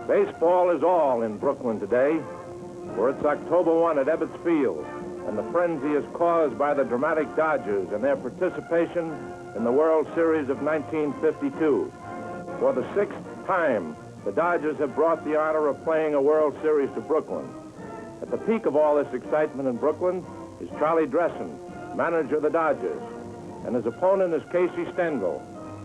Baseball is all in Brooklyn today, for it's October 1 at Ebbets Field, and the frenzy is caused by the dramatic Dodgers and their participation in the World Series of 1952. For the 6th time, the Dodgers have brought the honor of playing a World Series to Brooklyn. At the peak of all this excitement in Brooklyn is Charlie Dressen, manager of the Dodgers, and his opponent is Casey Stengel,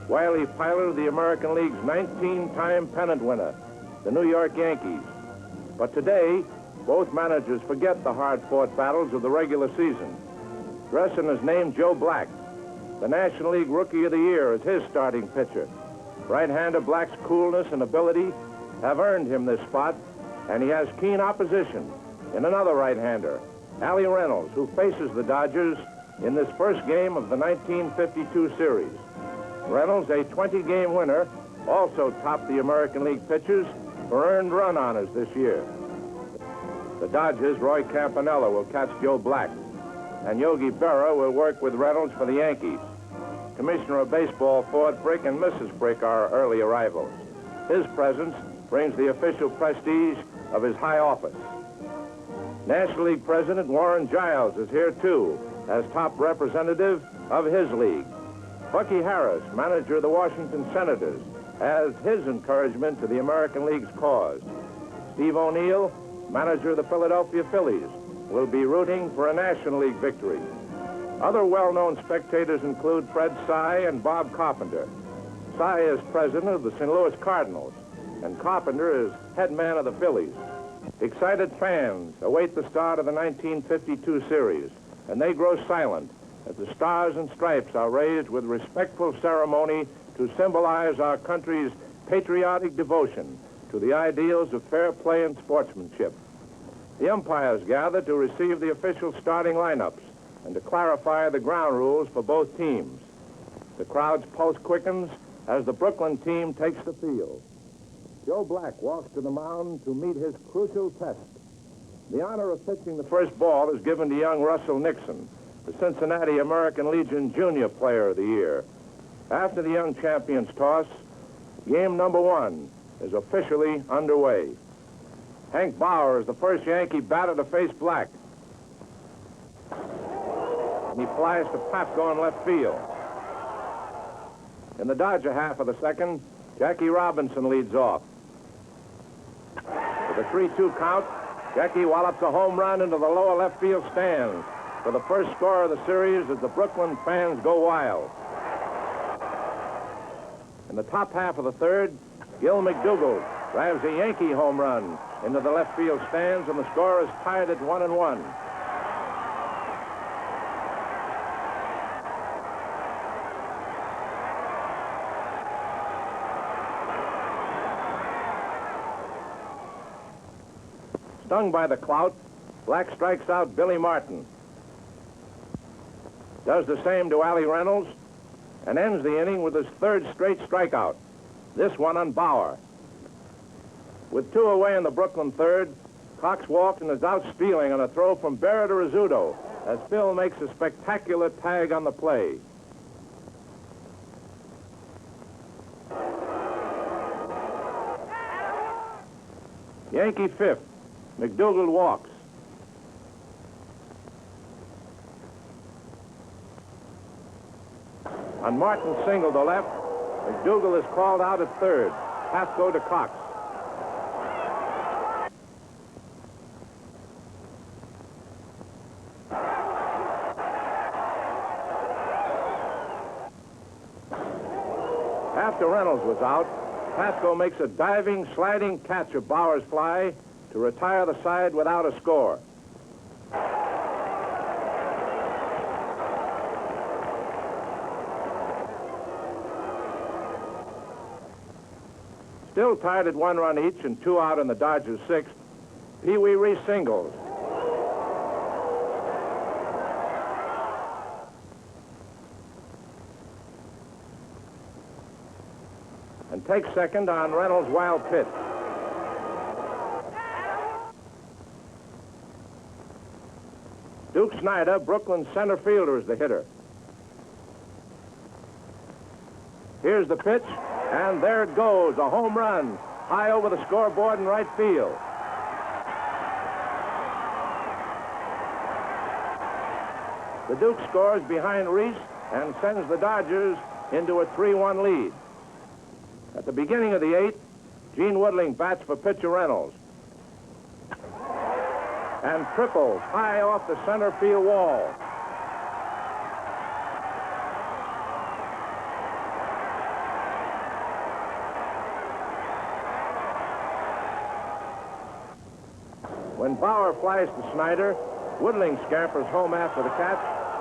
wily pilot of the American League's 19-time pennant winner, the New York Yankees. But today, both managers forget the hard-fought battles of the regular season. Dressen has named Joe Black, the National League Rookie of the Year, as his starting pitcher. Right-hander Black's coolness and ability have earned him this spot, and he has keen opposition in another right-hander, Allie Reynolds, who faces the Dodgers in this first game of the 1952 series. Reynolds, a 20-game winner, also topped the American League pitchers for earned run honors this year. The Dodgers, Roy Campanella, will catch Joe Black, and Yogi Berra will work with Reynolds for the Yankees. Commissioner of Baseball Ford Frick and Mrs. Frick are early arrivals. His presence brings the official prestige of his high office. National League President Warren Giles is here, too, as top representative of his league. Bucky Harris, manager of the Washington Senators, adds his encouragement to the American League's cause. Steve O'Neill, manager of the Philadelphia Phillies, will be rooting for a National League victory. Other well-known spectators include Fred Sy and Bob Carpenter. Sy is president of the St. Louis Cardinals, and Carpenter is head man of the Phillies. Excited fans await the start of the 1952 series, and they grow silent as the stars and stripes are raised with respectful ceremony to symbolize our country's patriotic devotion to the ideals of fair play and sportsmanship. The umpires gather to receive the official starting lineups and to clarify the ground rules for both teams. The crowd's pulse quickens as the Brooklyn team takes the field. Joe Black walks to the mound to meet his crucial test. The honor of pitching the first ball is given to young Russell Nixon, the Cincinnati American Legion Junior Player of the Year. After the young champions toss, game number 1 is officially underway. Hank Bauer is the first Yankee batter to face Black. And he flies to Pasco in left field. In the Dodger half of the second, Jackie Robinson leads off. With a 3-2 count, Jackie wallops a home run into the lower left field stands for the first score of the series as the Brooklyn fans go wild. In the top half of the third, Gil McDougall drives a Yankee home run into the left field stands, and the score is tied at 1-1. Stung by the clout, Black strikes out Billy Martin. Does the same to Allie Reynolds and ends the inning with his third straight strikeout, this one on Bauer. With 2 away in the Brooklyn third, Cox walks and is out stealing on a throw from Berra to Rizzuto as Phil makes a spectacular tag on the play. Yankee fifth, McDougall walks. On Martin's single to left, McDougall is called out at third. Pasco to Cox. After Reynolds was out, Pasco makes a diving, sliding catch of Bauer's fly to retire the side without a score. Still tied at 1 run each and 2 out in the Dodgers' 6th, Pee Wee Reese singles. And takes second on Reynolds' wild pitch. Duke Snyder, Brooklyn's center fielder, is the hitter. Here's the pitch, and there it goes, a home run. high over the scoreboard in right field. The Duke scores behind Reese and sends the Dodgers into a 3-1 lead. At the beginning of the eighth, Gene Woodling bats for pitcher Reynolds and triples high off the center field wall. When Bauer flies to Snyder, Woodling scampers home after the catch,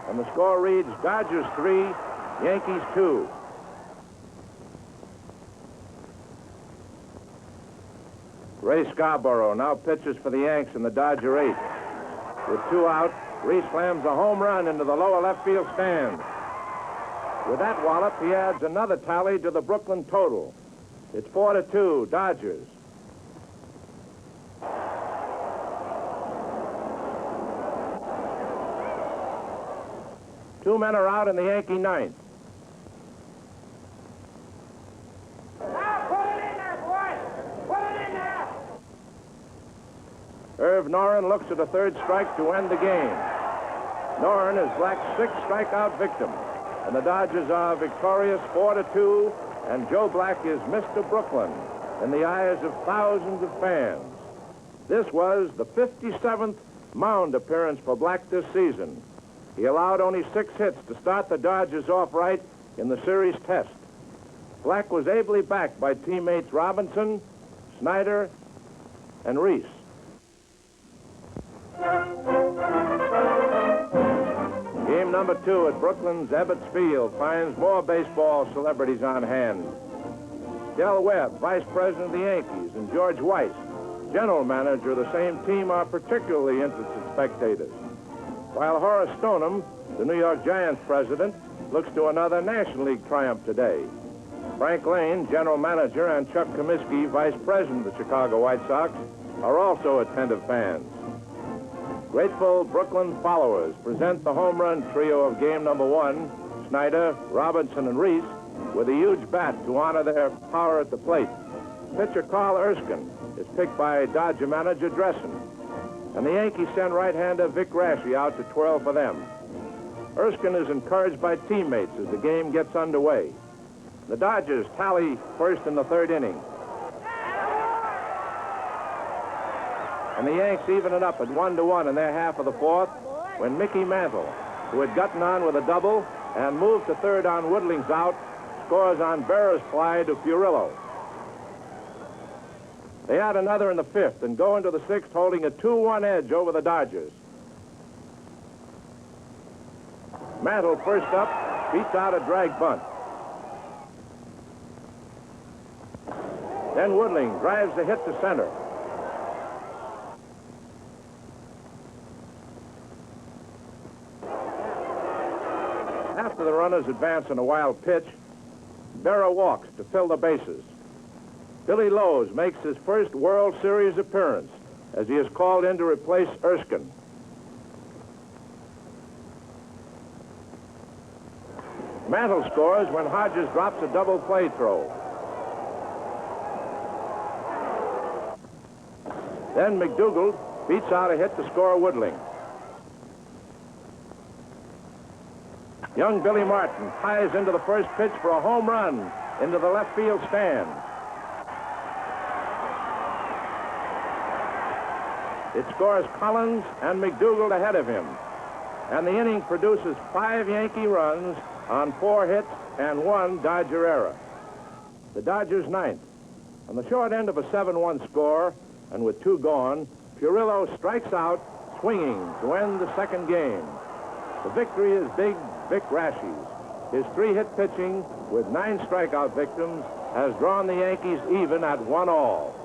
and the score reads Dodgers 3, Yankees 2. Ray Scarborough now pitches for the Yanks in the Dodger 8th. With 2 out, Reese slams a home run into the lower left field stand. With that wallop, he adds another tally to the Brooklyn total. It's 4-2, Dodgers. Two men are out in the Yankee 9th. Irv Noren looks at a third strike to end the game. Noren is Black's 6th strikeout victim, and the Dodgers are victorious 4-2, and Joe Black is Mr. Brooklyn in the eyes of thousands of fans. This was the 57th mound appearance for Black this season. He allowed only 6 hits to start the Dodgers off right in the series test. Black was ably backed by teammates Robinson, Snyder, and Reese. Game number 2 at Brooklyn's Ebbets Field finds more baseball celebrities on hand. Del Webb, vice president of the Yankees, and George Weiss, general manager of the same team, are particularly interested spectators. While Horace Stoneham, the New York Giants president, looks to another National League triumph today. Frank Lane, general manager, and Chuck Comiskey, vice president of the Chicago White Sox, are also attentive fans. Grateful Brooklyn followers present the home run trio of game number 1, Snyder, Robinson, and Reese, with a huge bat to honor their power at the plate. Pitcher Carl Erskine is picked by Dodger manager Dressen, and the Yankees send right-hander Vic Raschi out to twirl for them. Erskine is encouraged by teammates as the game gets underway. The Dodgers tally first in the 3rd inning, and the Yanks even it up at 1-1 in their half of the 4th when Mickey Mantle, who had gotten on with a double and moved to 3rd on Woodling's out, scores on Berra's fly to Furillo. They add another in the 5th and go into the 6th holding a 2-1 edge over the Dodgers. Mantle first up, beats out a drag bunt. Then Woodling drives a hit to center. After the runners advance on a wild pitch, Berra walks to fill the bases. Billy Lowe's makes his first World Series appearance as he is called in to replace Erskine. Mantle scores when Hodges drops a double play throw. Then McDougald beats out a hit to score Woodling. Young Billy Martin ties into the first pitch for a home run into the left field stand. It scores Collins and McDougald ahead of him. And the inning produces 5 Yankee runs on 4 hits and 1 Dodger error. The Dodgers 9th. On the short end of a 7-1 score, and with 2 gone, Furillo strikes out, swinging to end the 2nd game. The victory is big Vic Raschi's. His 3-hit pitching with 9 strikeout victims has drawn the Yankees even at 1-all.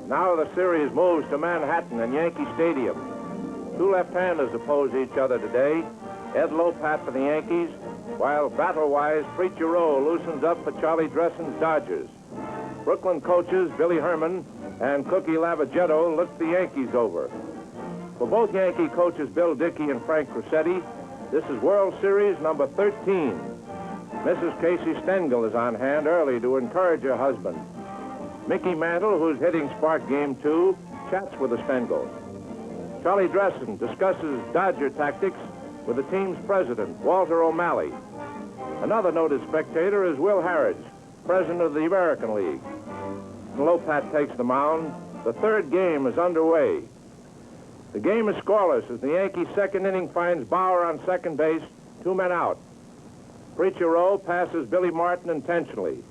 Now the series moves to Manhattan and Yankee Stadium. 2 left-handers oppose each other today. Ed Lopat for the Yankees, while battle-wise, Preacher Rowe loosens up for Charlie Dressen's Dodgers. Brooklyn coaches Billy Herman and Cookie Lavagetto looked the Yankees over. For both Yankee coaches Bill Dickey and Frank Crosetti, this is World Series number 13. Mrs. Casey Stengel is on hand early to encourage her husband. Mickey Mantle, who's hitting spark game 2, chats with the Stengels. Charlie Dressen discusses Dodger tactics with the team's president, Walter O'Malley. Another noted spectator is Will Harridge, president of the American League. Lopat takes the mound. The third game is underway. The game is scoreless as the Yankees' second inning finds Bauer on second base, 2 men out. Preacher Rowe passes Billy Martin intentionally.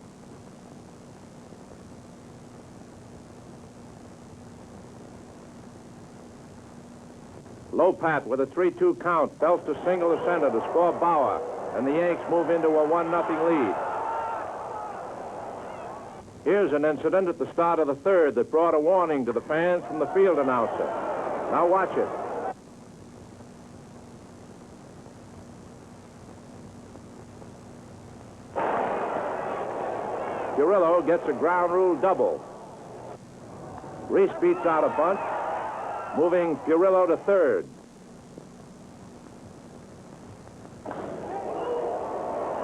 Lopat with a 3-2 count belts a single to center to score Bauer, and the Yanks move into a 1-0 lead. Here's an incident at the start of the third that brought a warning to the fans from the field announcer. Now watch it. Furillo gets a ground rule double. Reese beats out a bunt, moving Furillo to third.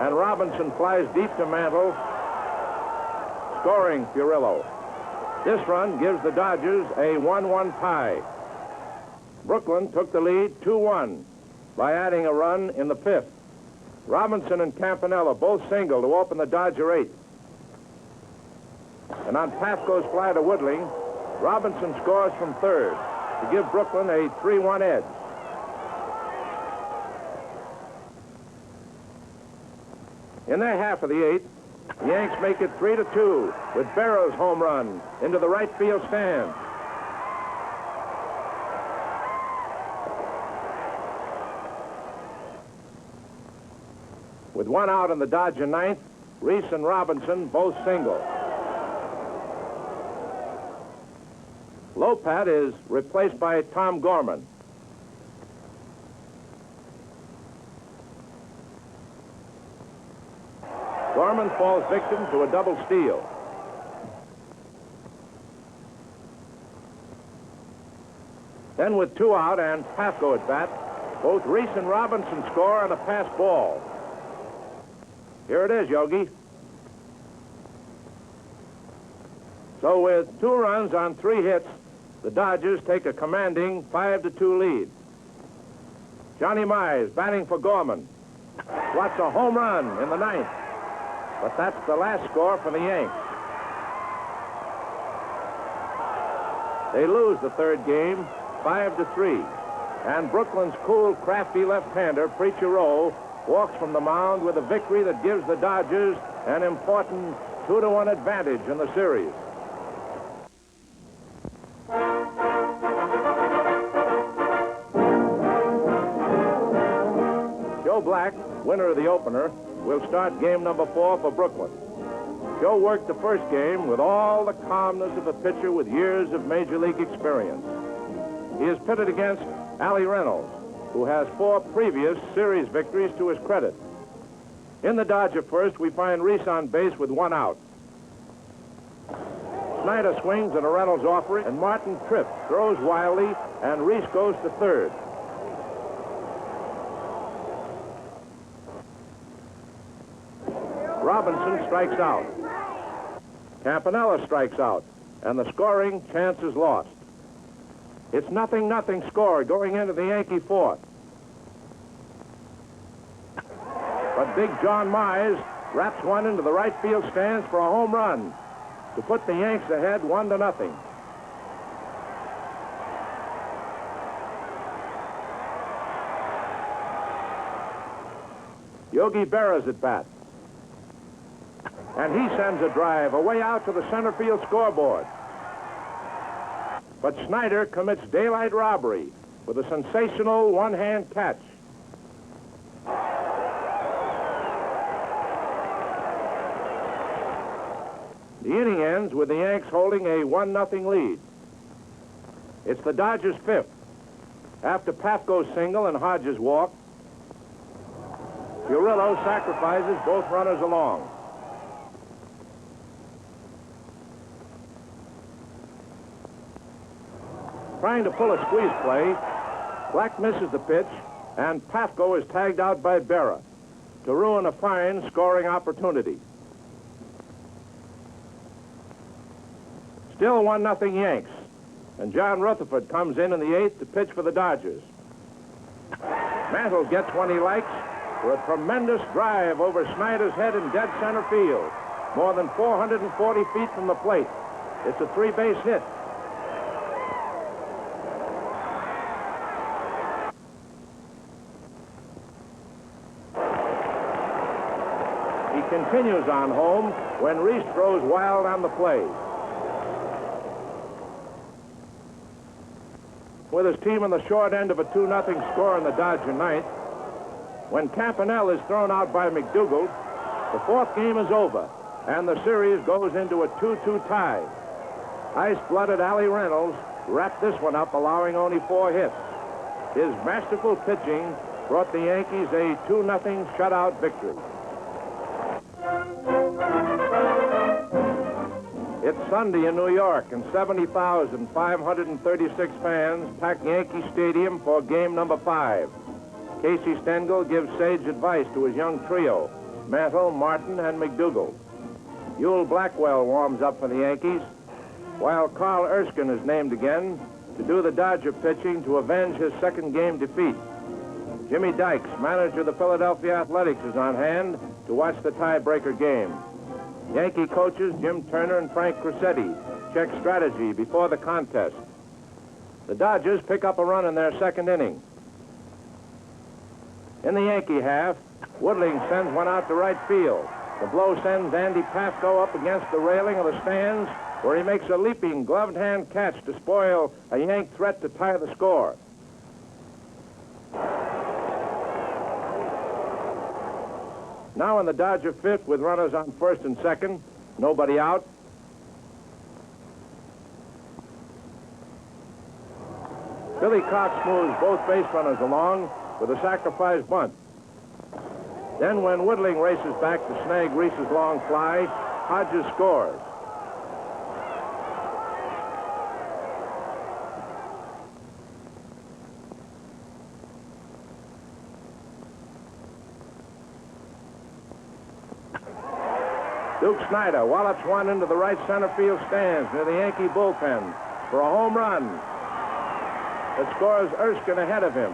And Robinson flies deep to Mantle, scoring Furillo. This run gives the Dodgers a 1-1 tie. Brooklyn took the lead 2-1 by adding a run in the 5th. Robinson and Campanella both singled to open the Dodger 8th. And on Pasco's fly to Woodling, Robinson scores from third to give Brooklyn a 3-1 edge. In their half of the 8th, the Yanks make it 3-2 with Barrow's home run into the right field stand. With 1 out in the Dodger 9th, Reese and Robinson both single. Lopat is replaced by Tom Gorman. Gorman falls victim to a double steal. Then with 2 out and Pasco at bat, both Reese and Robinson score on a pass ball. Here it is, Yogi. So with 2 runs on 3 hits, the Dodgers take a commanding 5-2 lead. Johnny Mize batting for Gorman. Swats a home run in the 9th. But that's the last score for the Yanks. They lose the third game, 5-3. And Brooklyn's cool, crafty left-hander, Preacher Rowe, walks from the mound with a victory that gives the Dodgers an important 2-1 advantage in the series. Joe Black, winner of the opener, will start game number 4 for Brooklyn. Joe worked the first game with all the calmness of a pitcher with years of major league experience. He is pitted against Allie Reynolds, who has 4 previous series victories to his credit. In the Dodger first, we find Reese on base with 1 out. Snyder swings at a Reynolds offering, and Martin trips, throws wildly, and Reese goes to third. Robinson strikes out. Campanella strikes out, and the scoring chance is lost. It's 0-0 score going into the Yankee 4th. But big John Mize wraps one into the right field stands for a home run to put the Yanks ahead 1-0. Yogi Berra's at bat. And he sends a drive away out to the center field scoreboard. But Snyder commits daylight robbery with a sensational one-hand catch. The inning ends with the Yanks holding a 1-0 lead. It's the Dodgers' 5th. After Pasco's single and Hodges' walk, Furillo sacrifices both runners along. Trying to pull a squeeze play, Black misses the pitch, and Pafko is tagged out by Berra to ruin a fine scoring opportunity. Still 1-0 Yanks, and John Rutherford comes in the 8th to pitch for the Dodgers. Mantle gets one he likes for a tremendous drive over Snyder's head in dead center field, more than 440 feet from the plate. It's a 3-base hit. He continues on home when Reese throws wild on the play. With his team on the short end of a 2-0 score in the Dodger ninth, when Campanelle is thrown out by McDougal, the 4th game is over, and the series goes into a 2-2 tie. Ice-blooded Allie Reynolds wrapped this one up, allowing only 4 hits. His masterful pitching brought the Yankees a 2-0 shutout victory. It's Sunday in New York, and 70,536 fans pack Yankee Stadium for game number 5. Casey Stengel gives sage advice to his young trio, Mantle, Martin, and McDougal. Ewell Blackwell warms up for the Yankees, while Carl Erskine is named again to do the Dodger pitching to avenge his 2nd game defeat. Jimmy Dykes, manager of the Philadelphia Athletics, is on hand to watch the tiebreaker game. Yankee coaches Jim Turner and Frank Crissetti check strategy before the contest. The Dodgers pick up a run in their 2nd inning. In the Yankee half, Woodling sends one out to right field. The blow sends Andy Pafko up against the railing of the stands, where he makes a leaping gloved hand catch to spoil a Yank threat to tie the score. Now in the Dodger 5th with runners on 1st and 2nd, nobody out. Billy Cox moves both base runners along with a sacrifice bunt. Then when Woodling races back to snag Reese's long fly, Hodges scores. Duke Snyder wallops one into the right center field stands near the Yankee bullpen for a home run that scores Erskine ahead of him.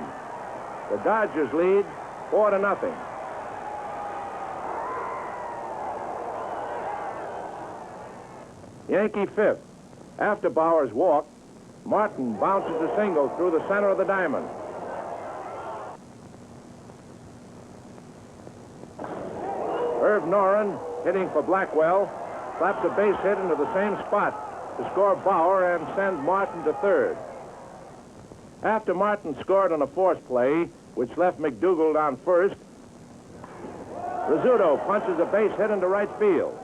The Dodgers lead 4-0. Yankee 5th. After Bauer's walk, Martin bounces a single through the center of the diamond. Herb Noren, hitting for Blackwell, slaps a base hit into the same spot to score Bauer and send Martin to 3rd. After Martin scored on a force play, which left McDougal on 1st, Rizzuto punches a base hit into right field.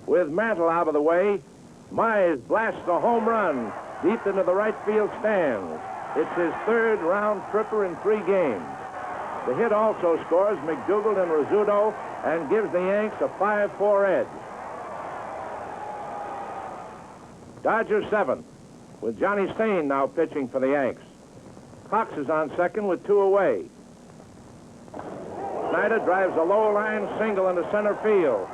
With Mantle out of the way, Mize blasts a home run deep into the right field stands. It's his 3rd round tripper in 3 games. The hit also scores McDougal and Rizzuto and gives the Yanks a 5-4 edge. Dodgers 7th, with Johnny Stain now pitching for the Yanks. Cox is on 2nd with 2 away. Snyder drives a low-line single into center field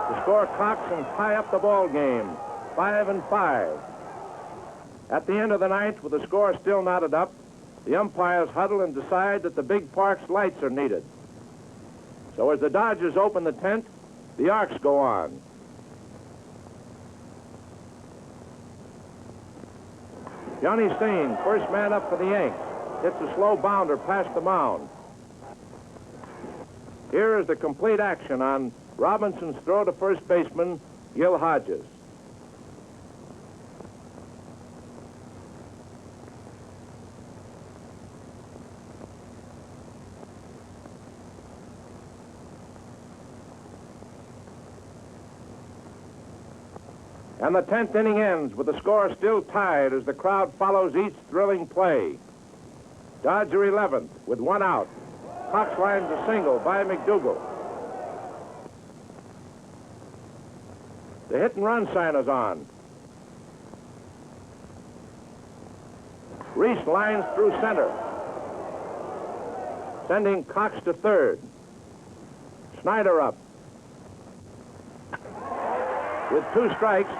to score Cox and tie up the ball game, 5-5. At the end of the 9th, with the score still knotted up, the umpires huddle and decide that the big park's lights are needed. So as the Dodgers open the 10th, the arcs go on. Johnny Stain, first man up for the Yanks, hits a slow bounder past the mound. Here is the complete action on Robinson's throw to first baseman, Gil Hodges. And the 10th inning ends with the score still tied as the crowd follows each thrilling play. Dodger 11th with 1 out. Cox lines a single by McDougal. The hit-and-run sign is on. Reese lines through center, sending Cox to third. Snyder up. With 2 strikes,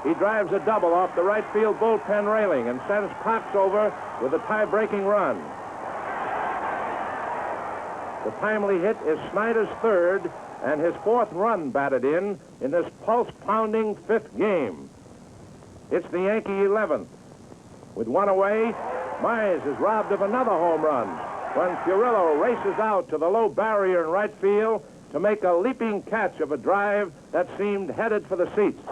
he drives a double off the right field bullpen railing and sends Cox over with a tie-breaking run. The timely hit is Snyder's third and his 4th run batted in this pulse-pounding 5th game. It's the Yankee 11th. With 1 away, Mize is robbed of another home run when Furillo races out to the low barrier in right field to make a leaping catch of a drive that seemed headed for the seats.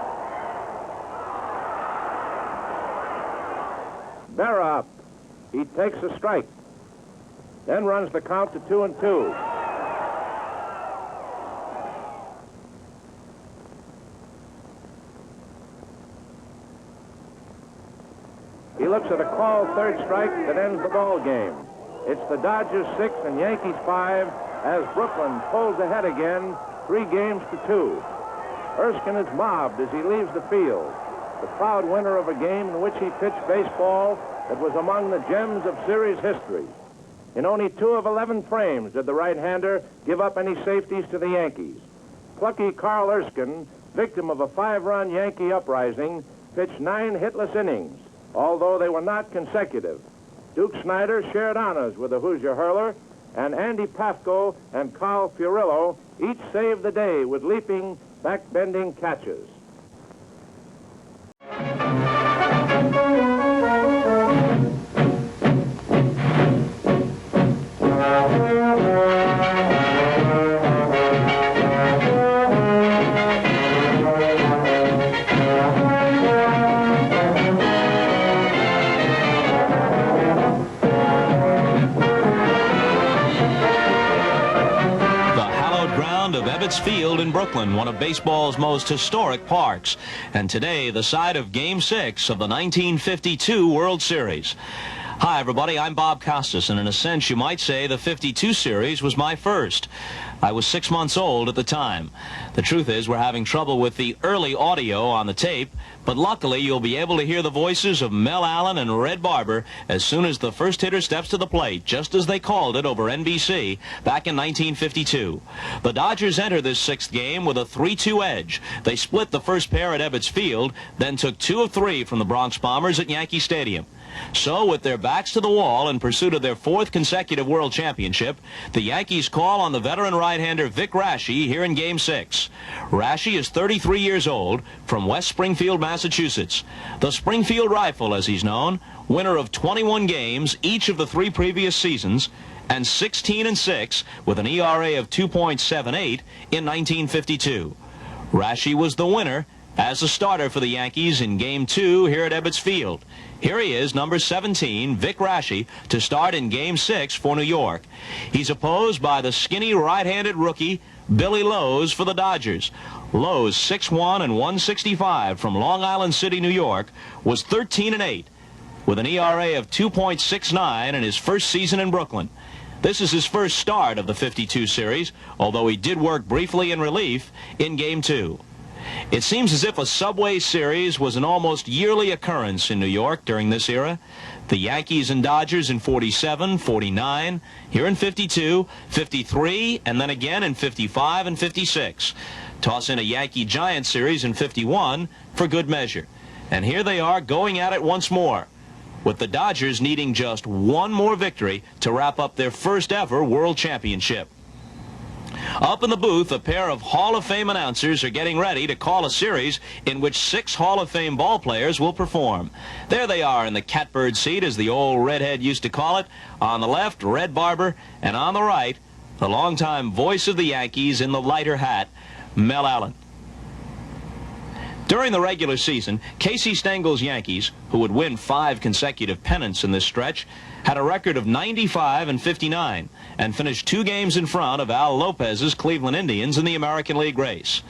Berra up. He takes a strike, then runs the count to 2-2. He looks at a called third strike that ends the ball game. It's the Dodgers 6 and Yankees 5 as Brooklyn pulls ahead again, 3 games to 2. Erskine is mobbed as he leaves the field. The proud winner of a game in which he pitched baseball that was among the gems of series history. In only 2 of 11 frames did the right-hander give up any safeties to the Yankees. Plucky Carl Erskine, victim of a 5-run Yankee uprising, pitched 9 hitless innings, although they were not consecutive. Duke Snyder shared honors with the Hoosier hurler, and Andy Pafko and Carl Furillo each saved the day with leaping, back-bending catches. Field in Brooklyn, one of baseball's most historic parks, and today the site of Game 6 of the 1952 World Series. Hi everybody, I'm Bob Costas, and in a sense you might say the 52 series was my first. I was 6 months old at the time. The truth is we're having trouble with the early audio on the tape, but luckily you'll be able to hear the voices of Mel Allen and Red Barber as soon as the first hitter steps to the plate, just as they called it over NBC back in 1952. The Dodgers enter this 6th game with a 3-2 edge. They split the first pair at Ebbets Field, then took 2 of 3 from the Bronx Bombers at Yankee Stadium. So, with their backs to the wall in pursuit of their 4th consecutive World Championship, the Yankees call on the veteran right-hander Vic Raschi here in Game 6. Raschi is 33 years old, from West Springfield, Massachusetts. The Springfield Rifle, as he's known, winner of 21 games each of the 3 previous seasons, and 16-6 with an ERA of 2.78 in 1952. Raschi was the winner as a starter for the Yankees in Game 2 here at Ebbets Field. Here he is, number 17, Vic Raschi, to start in Game 6 for New York. He's opposed by the skinny right-handed rookie, Billy Lowe's, for the Dodgers. Lowe's, 6'1" and 165 from Long Island City, New York, was 13-8 with an ERA of 2.69 in his first season in Brooklyn. This is his first start of the 52 series, although he did work briefly in relief in Game 2. It seems as if a Subway Series was an almost yearly occurrence in New York during this era. The Yankees and Dodgers in 47, 49, here in 52, 53, and then again in 55 and 56. Toss in a Yankee-Giants series in 51 for good measure. And here they are going at it once more, with the Dodgers needing just one more victory to wrap up their first ever World Championship. Up in the booth, a pair of Hall of Fame announcers are getting ready to call a series in which 6 Hall of Fame ball players will perform. There they are in the catbird seat, as the old redhead used to call it. On the left, Red Barber, and on the right, the longtime voice of the Yankees in the lighter hat, Mel Allen. During the regular season, Casey Stengel's Yankees, who would win 5 consecutive pennants in this stretch, had a record of 95 and 59 and finished 2 games in front of Al Lopez's Cleveland Indians in the American League race.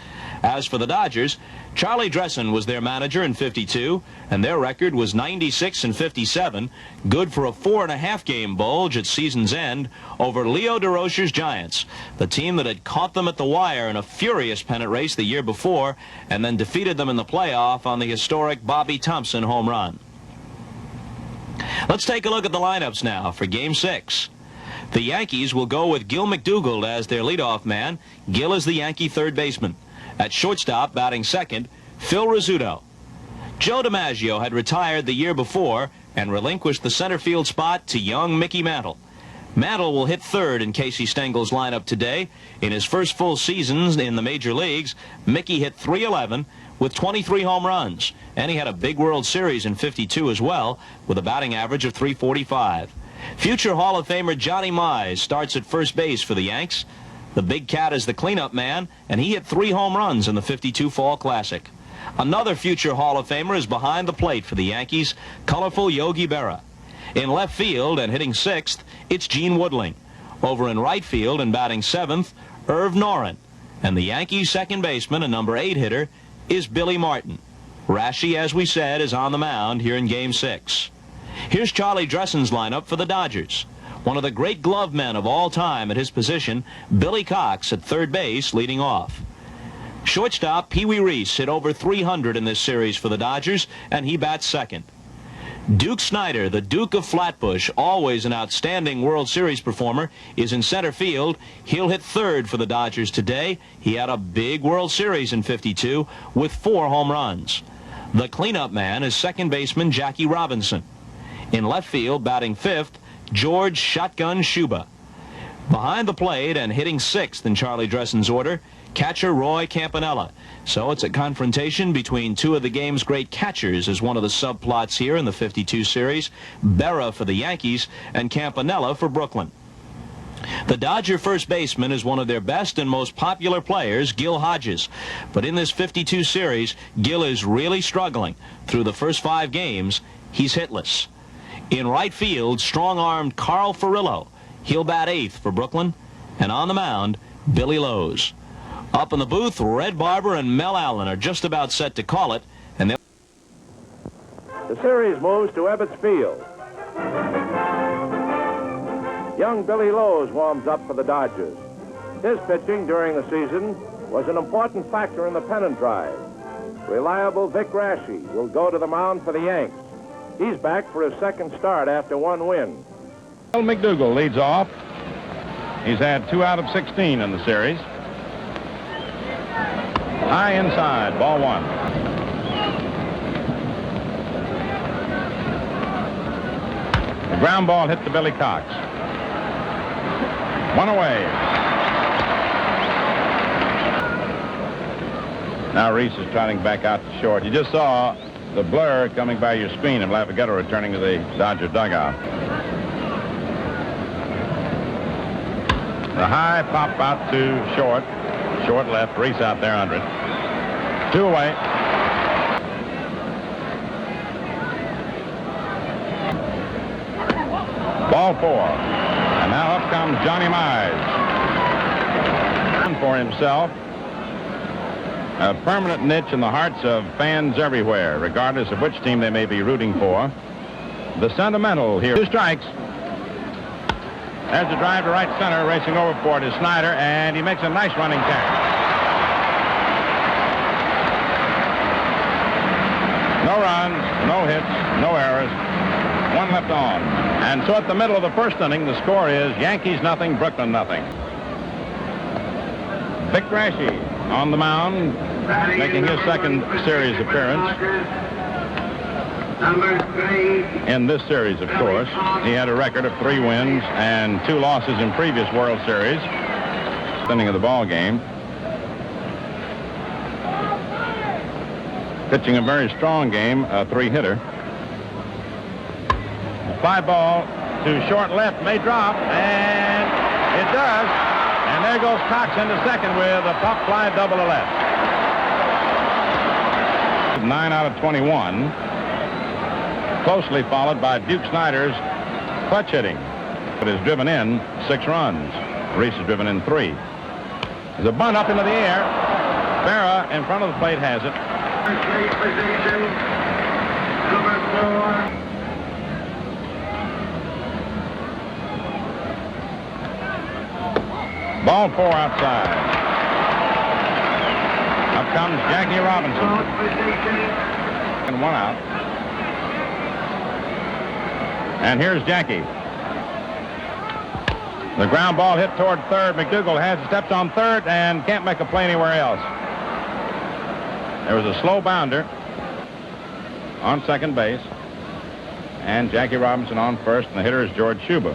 As for the Dodgers, Charlie Dressen was their manager in '52, and their record was 96 and 57, good for a 4.5 game bulge at season's end over Leo DeRocher's Giants, the team that had caught them at the wire in a furious pennant race the year before and then defeated them in the playoff on the historic Bobby Thompson home run. Let's take a look at the lineups now for Game 6. The Yankees will go with Gil McDougald as their leadoff man. Gil is the Yankee third baseman. At shortstop, batting second, Phil Rizzuto. Joe DiMaggio had retired the year before and relinquished the center field spot to young Mickey Mantle. Mantle will hit third in Casey Stengel's lineup today. In his first full seasons in the major leagues, Mickey hit .311 with 23 home runs, and he had a big World Series in '52 as well with a batting average of .345. Future Hall of Famer Johnny Mize starts at first base for the Yanks. The Big Cat is the cleanup man, and he hit 3 home runs in the '52 Fall Classic. Another future Hall of Famer is behind the plate for the Yankees, colorful Yogi Berra. In left field and hitting 6th, it's Gene Woodling. Over in right field and batting 7th, Irv Noren. And the Yankees' second baseman and number 8 hitter is Billy Martin. Rashi, as we said, is on the mound here in Game 6. Here's Charlie Dressen's lineup for the Dodgers. One of the great glove men of all time at his position, Billy Cox at third base, leading off. Shortstop, Pee Wee Reese hit over .300 in this series for the Dodgers, and he bats second. Duke Snider, the Duke of Flatbush, always an outstanding World Series performer, is in center field. He'll hit third for the Dodgers today. He had a big World Series in '52 with 4 home runs. The cleanup man is second baseman Jackie Robinson. In left field, batting 5th, George Shotgun Shuba. Behind the plate and hitting 6th in Charlie Dressen's order, catcher Roy Campanella. So it's a confrontation between two of the game's great catchers as one of the subplots here in the '52 series. Berra for the Yankees and Campanella for Brooklyn. The Dodger first baseman is one of their best and most popular players, Gil Hodges. But in this '52 series, Gil is really struggling. Through the first 5 games, he's hitless. In right field, strong-armed Carl Furillo. He'll bat 8th for Brooklyn. And on the mound, Billy Lowe's. Up in the booth, Red Barber and Mel Allen are just about set to call it. And the series moves to Ebbets Field. Young Billy Lowe's warms up for the Dodgers. His pitching during the season was an important factor in the pennant drive. Reliable Vic Rashi will go to the mound for the Yanks. He's back for his second start after 1 win. Gil McDougald leads off. He's had 2 out of 16 in the series. High inside, ball 1. The ground ball hit to Billy Cox. 1 away. Now Reese is trotting back out to short. You just saw the blur coming by your screen of Lafayette returning to the Dodger dugout. The high pop out to short. Short left. Reese out there under it. 2 away. Ball 4. And now up comes Johnny Mize. For himself. A permanent niche in the hearts of fans everywhere, regardless of which team they may be rooting for. The sentimental here. 2 strikes. There's a drive to right center. Racing over for it is Snider, and he makes a nice running catch. No runs, no hits, no errors. 1 left on. And so at the middle of the first inning, the score is Yankees nothing, Brooklyn nothing. Vic Rashi on the mound, making his second series appearance. In this series, of course. He had a record of 3 wins and 2 losses in previous World Series. Ending of the ball game. Pitching a very strong game, a 3-hitter. Fly ball to short left, may drop, and it does. And there goes Cox into second with a pop fly double to left. 9 out of 21. Closely followed by Duke Snider's clutch hitting. It has driven in 6 runs. Reese has driven in 3. There's a bunt up into the air. Berra in front of the plate has it. Position, number 4. Ball 4 outside. Up comes Jackie Robinson. And 1 out. And here's Jackie. The ground ball hit toward third. McDougal has stepped on third and can't make a play anywhere else. There was a slow bounder on second base. And Jackie Robinson on first, and the hitter is George Shuba.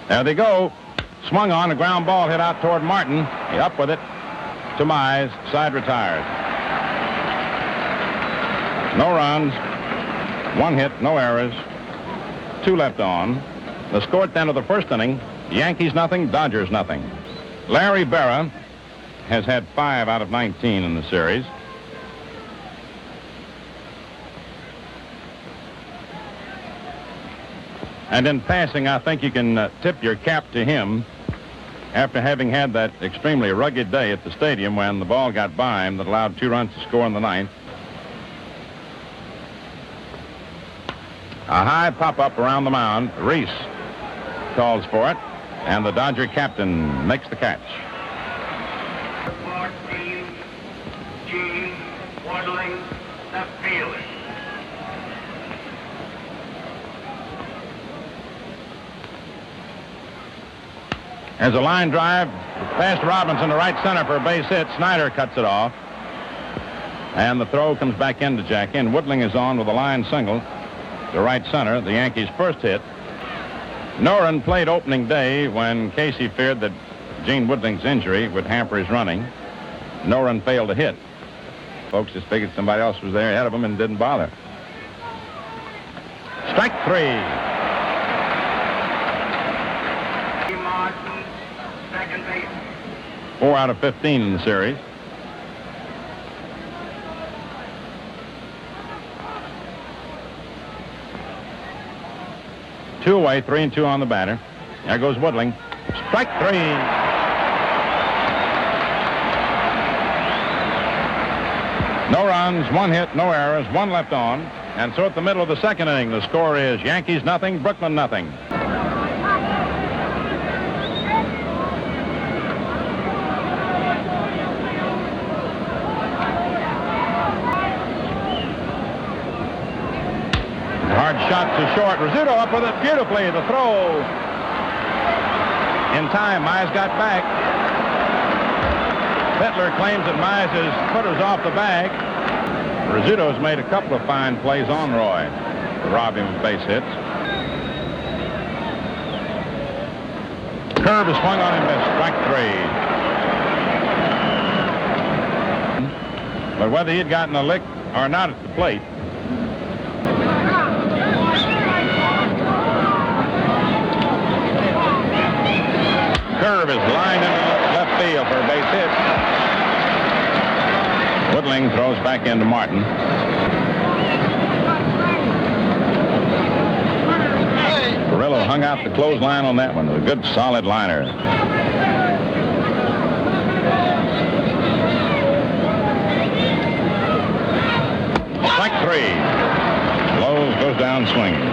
There they go. Swung on, a ground ball hit out toward Martin. He up with it to Mize. Side retired. No runs, 1 hit, no errors, 2 left on. The score at the end of the first inning, Yankees nothing, Dodgers nothing. Larry Berra has had 5 out of 19 in the series. And in passing, I think you can tip your cap to him after having had that extremely rugged day at the stadium when the ball got by him that allowed 2 runs to score in the 9th. A high pop-up around the mound. Reese calls for it, and the Dodger captain makes the catch. 14, Gene Waddling, left field. There's a line drive past Robinson to right center for a base hit. Snyder cuts it off. And the throw comes back into Jackie, and Woodling is on with a line single to right center, the Yankees' first hit. Noren played opening day when Casey feared that Gene Woodling's injury would hamper his running. Noren failed to hit. Folks just figured somebody else was there ahead of him and didn't bother. Strike 3. Martin, second base. 4 out of 15 in the series. Two away, 3-2 on the batter. There goes Woodling. Strike 3. No runs, 1 hit, no errors, 1 left on. And so at the middle of the second inning, the score is Yankees nothing, Brooklyn nothing. Hard shot to short. Rizzuto up with it beautifully. The throw. In time, Mize got back. Fettler claims that Mize's foot was off the bag. Rizzuto's made a couple of fine plays on Roy to rob him of base hits. Curve is swung on him, missed. Strike 3. But whether he'd gotten a lick or not at the plate, curve is lined into left field for a base hit. Woodling throws back into Martin. Carrillo hung out the clothesline on that one with a good solid liner. Strike 3. Lowe goes down swinging.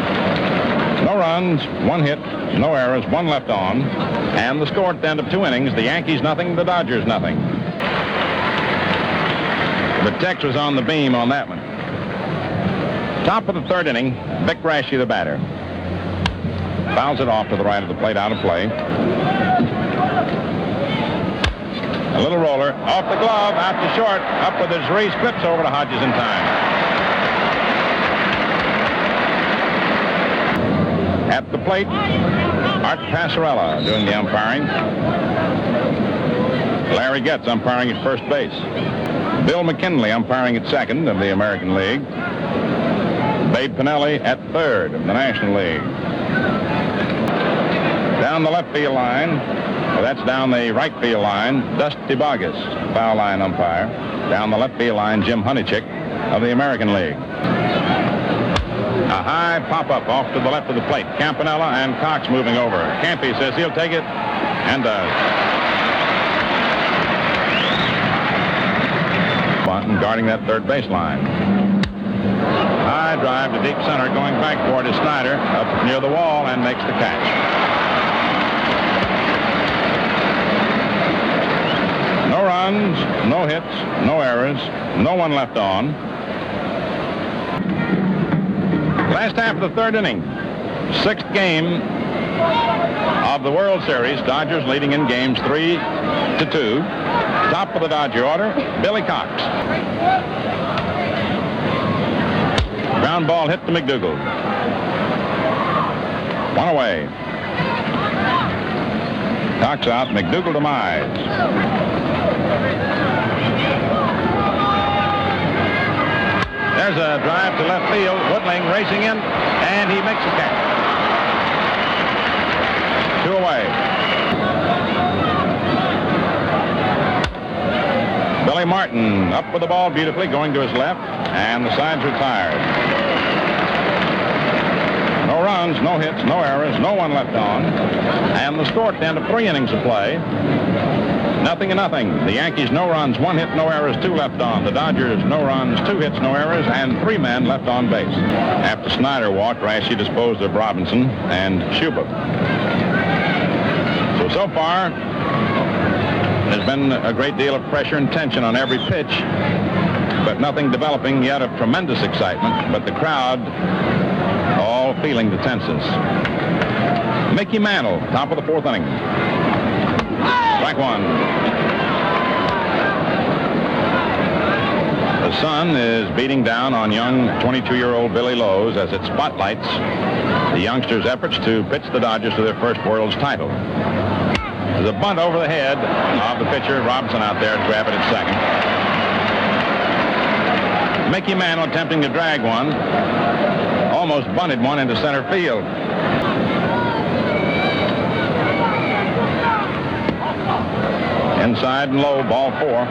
No runs, 1 hit, no errors, 1 left on. And the score at the end of 2 innings, the Yankees nothing, the Dodgers nothing. The Tex was on the beam on that one. Top of the 3rd inning, Vic Raschi, the batter. Fouls it off to the right of the plate, out of play. A little roller, off the glove, out to short, up with his Reese, clips over to Hodges in time. At the plate, Art Passarella doing the umpiring. Larry Getz umpiring at first base. Bill McKinley umpiring at second of the American League. Babe Pinelli at third of the National League. Down the left field line, well, that's down the right field line, Dusty Boggess, foul line umpire. Down the left field line, Jim Honeychick of the American League. A high pop-up off to the left of the plate. Campanella and Cox moving over. Campy says he'll take it, and does. Martin guarding that third baseline. High drive to deep center, going back for it is Snyder, up near the wall, and makes the catch. No runs, no hits, no errors, no one left on. Last half of the third inning, sixth game of the World Series. Dodgers leading in games 3-2. Top of the Dodger order, Billy Cox. Ground ball hit to McDougal. One away. Cox out, McDougal to Mize. There's a drive to left field. Woodling racing in, and he makes a catch. 2 away. Billy Martin up with the ball beautifully, going to his left, and the side's retired. No runs, no hits, no errors, no one left on. And the score at the end of 3 innings of play, 0-0. The Yankees, no runs, 1 hit, no errors, 2 left on. The Dodgers, no runs, 2 hits, no errors, and 3 men left on base. After Snyder walked, Rashi disposed of Robinson and Schuba. So far, there's been a great deal of pressure and tension on every pitch, but nothing developing yet of tremendous excitement, but the crowd all feeling the tenseness. Mickey Mantle, top of the 4th inning. Strike 1. The sun is beating down on young 22-year-old Billy Lowe's as it spotlights the youngsters' efforts to pitch the Dodgers to their first World's title. There's a bunt over the head of the pitcher. Robinson out there to grab it at second. Mickey Mantle attempting to drag one. Almost bunted one into center field. Inside and low, ball 4.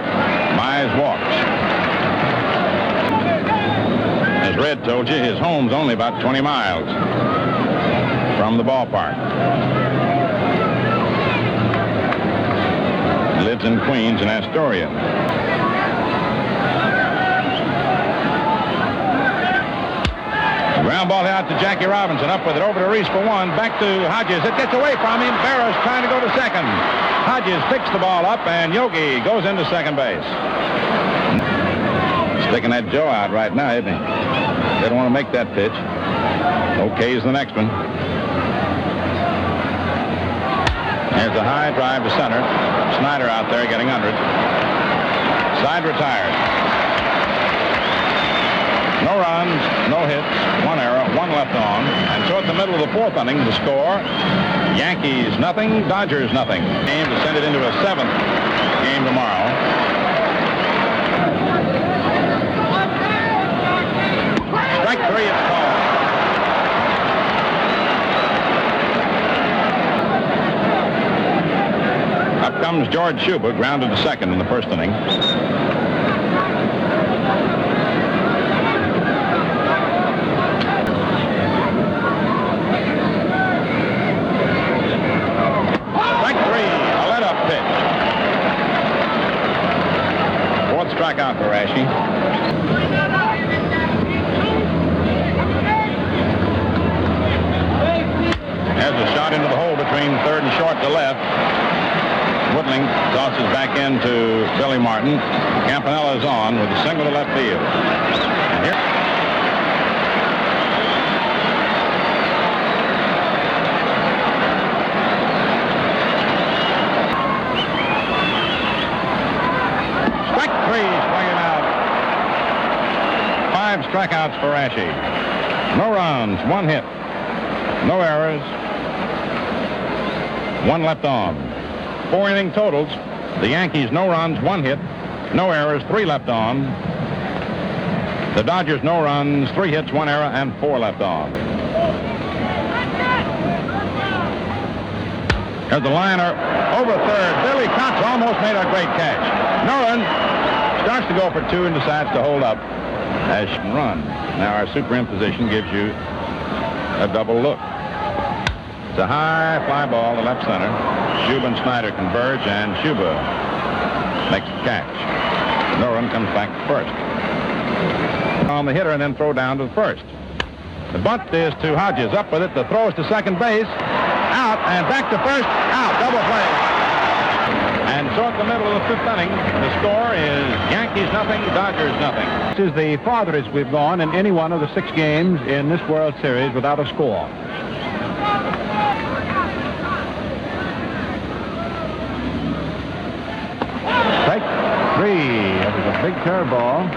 Mize walks. As Red told you, his home's only about 20 miles from the ballpark. Lives in Queens and Astoria. Ground ball out to Jackie Robinson. Up with it over to Reese for 1. Back to Hodges. It gets away from him. Barros trying to go to second. Hodges picks the ball up, and Yogi goes into second base. Sticking that Joe out right now, isn't he? They don't want to make that pitch. OK's the next one. There's a high drive to center. Snyder out there getting under it. Side retired. No runs, no hits, 1 error, 1 left on. And so at the middle of the 4th inning, the score, Yankees nothing, Dodgers nothing. Game to send it into a 7th game tomorrow. Strike 3, it's called. Up comes George Schuba, grounded to second in the 1st inning. Strike 3, a let-up pitch. 4th strikeout for Rashi. There's a shot into the hole between third and short to left. Woodling tosses back into Billy Martin. Campanella's on with a single to left field. And here. Strike 3, swinging out. 5 strikeouts for Rashi. No runs, 1 hit. No errors. 1 left on. 4 inning totals. The Yankees, no runs, 1 hit, no errors, 3 left on. The Dodgers, no runs, 3 hits, 1 error, and 4 left on. There's the liner over third. Billy Cox almost made a great catch. Nolan starts to go for 2 and decides to hold up as she run. Now our superimposition gives you a double look. It's a high fly ball to left center. Schuba and Snyder converge, and Schuba makes the catch. No run comes back to first. On the hitter and then throw down to the first. The bunt is to Hodges. Up with it. The throw is to second base. Out and back to first. Out. Double play. And so at the middle of the fifth inning, the score is Yankees nothing, Dodgers nothing. This is the farthest we've gone in any one of the 6 games in this World Series without a score. Strike 3. That was a big curveball.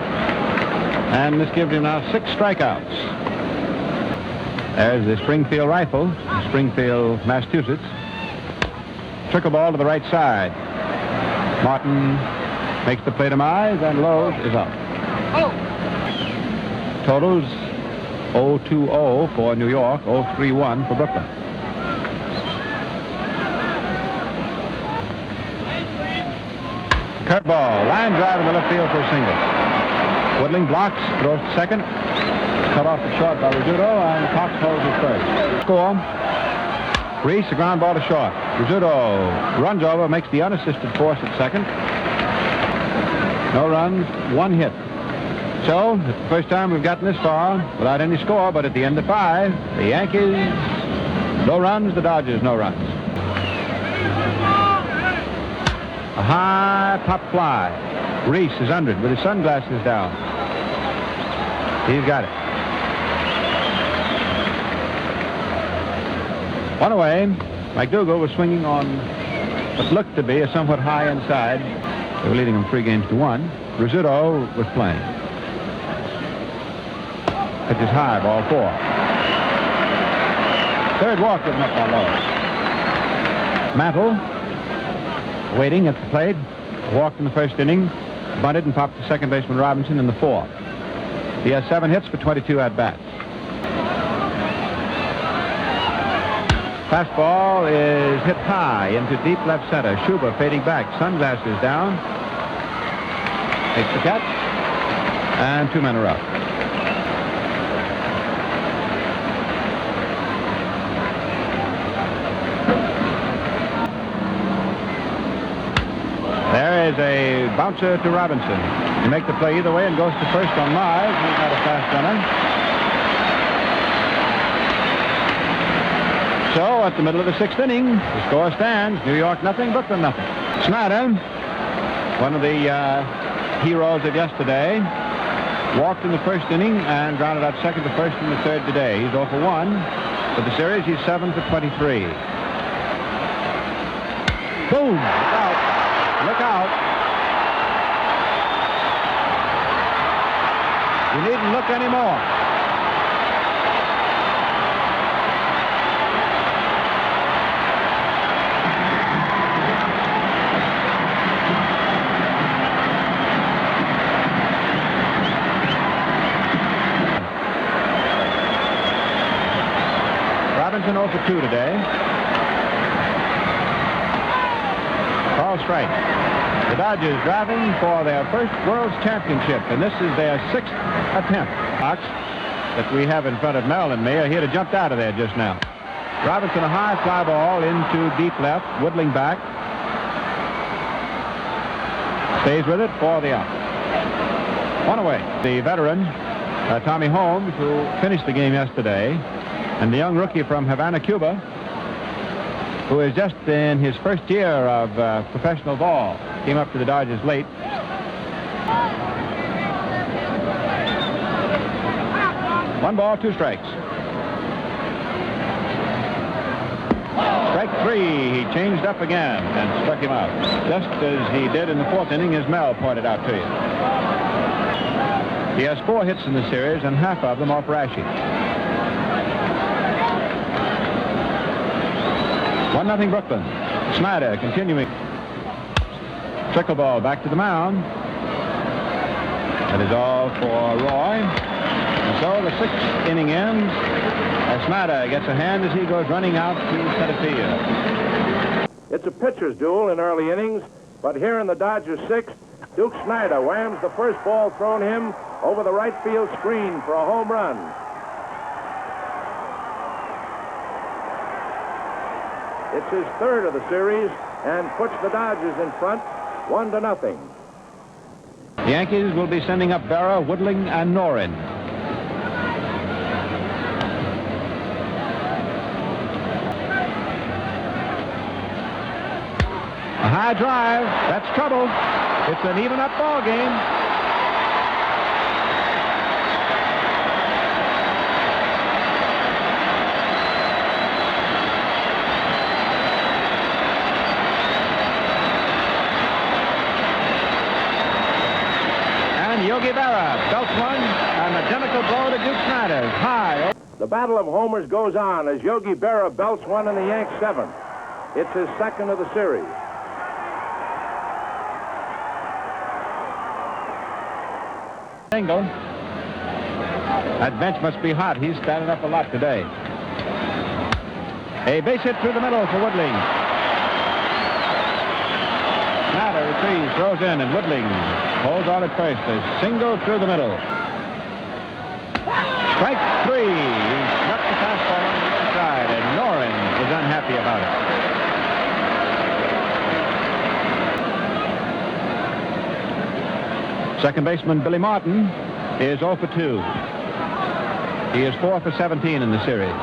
And this gives him now 6 strikeouts. There's the Springfield rifle, Springfield, Massachusetts. Trickle ball to the right side. Martin makes the play to Mize, and Lowe is up. Totals 0-2-0 for New York, 0-3-1 for Brooklyn. Curveball, line drive in the left field for a single. Woodling blocks, throws to second. Cut off the short by Rizzuto, and Cox holds his first. Score. Reese, a ground ball to short. Rizzuto runs over, makes the unassisted force at second. No runs, 1 hit. So, it's the first time we've gotten this far without any score, but at the end of 5, the Yankees, no runs, the Dodgers, no runs. A high pop fly. Reese is under it with his sunglasses down. He's got it. 1 away. McDougal was swinging on what looked to be a somewhat high inside. They were leading him 3-1. Rizzuto was playing. Pitch is high, ball 4. Third walk given up by Lowe. Mantle waiting at the plate. Walked in the first inning. Bunted and popped to second baseman Robinson in the 4th. He has 7 hits for 22 at-bats. Fastball is hit high into deep left center. Schuber fading back, sunglasses down. Takes the catch, and 2 men are up. There is a bouncer to Robinson. He makes the play either way and goes to first on Mize. He's not a fast runner. So, at the middle of the 6th inning, the score stands. New York nothing, Brooklyn nothing. Snyder, one of the heroes of yesterday, walked in the first inning and grounded out second to first in the 3rd today. He's 0 for 1. For the series, he's 7 for 23. Boom! Look out. Look out. You needn't look anymore. Robinson 0 for 2 today. Call strike. The Dodgers driving for their first World Championship, and this is their 6th attempt. Fox that we have in front of Mel and me are here to jump out of there just now. Robinson, a high fly ball into deep left, Woodling back. Stays with it for the out. 1 away. The veteran, Tommy Holmes, who finished the game yesterday, and the young rookie from Havana, Cuba, who is just in his first year of professional ball, came up to the Dodgers late. One ball, 2 strikes. Strike 3. He changed up again and struck him out, just as he did in the 4th inning, as Mel pointed out to you. He has 4 hits in the series, and half of them off Rashi. 1-0 Brooklyn. Snyder continuing. Trickle ball back to the mound. That is all for Roy. And so the 6th inning ends as Snyder gets a hand as he goes running out to center field. It's a pitcher's duel in early innings, but here in the Dodgers 6th, Duke Snyder whams the first ball thrown him over the right field screen for a home run. It's his 3rd of the series and puts the Dodgers in front 1-0. The Yankees will be sending up Berra, Woodling, and Norin. A high drive. That's trouble. It's an even-up ball game. And Yogi Berra belts one, an identical blow to Duke Snider's. High. The battle of homers goes on as Yogi Berra belts one in the Yanks' seventh. It's his second of the series. Single. That bench must be hot. He's standing up a lot today. A base hit through the middle for Woodling. Snyder retrieves, throws in, and Woodling holds on at first. A single through the middle. Strike three. He snuck the fastball on the inside, and Norin is unhappy about it. Second baseman Billy Martin is 0 for 2. He is 4 for 17 in the series.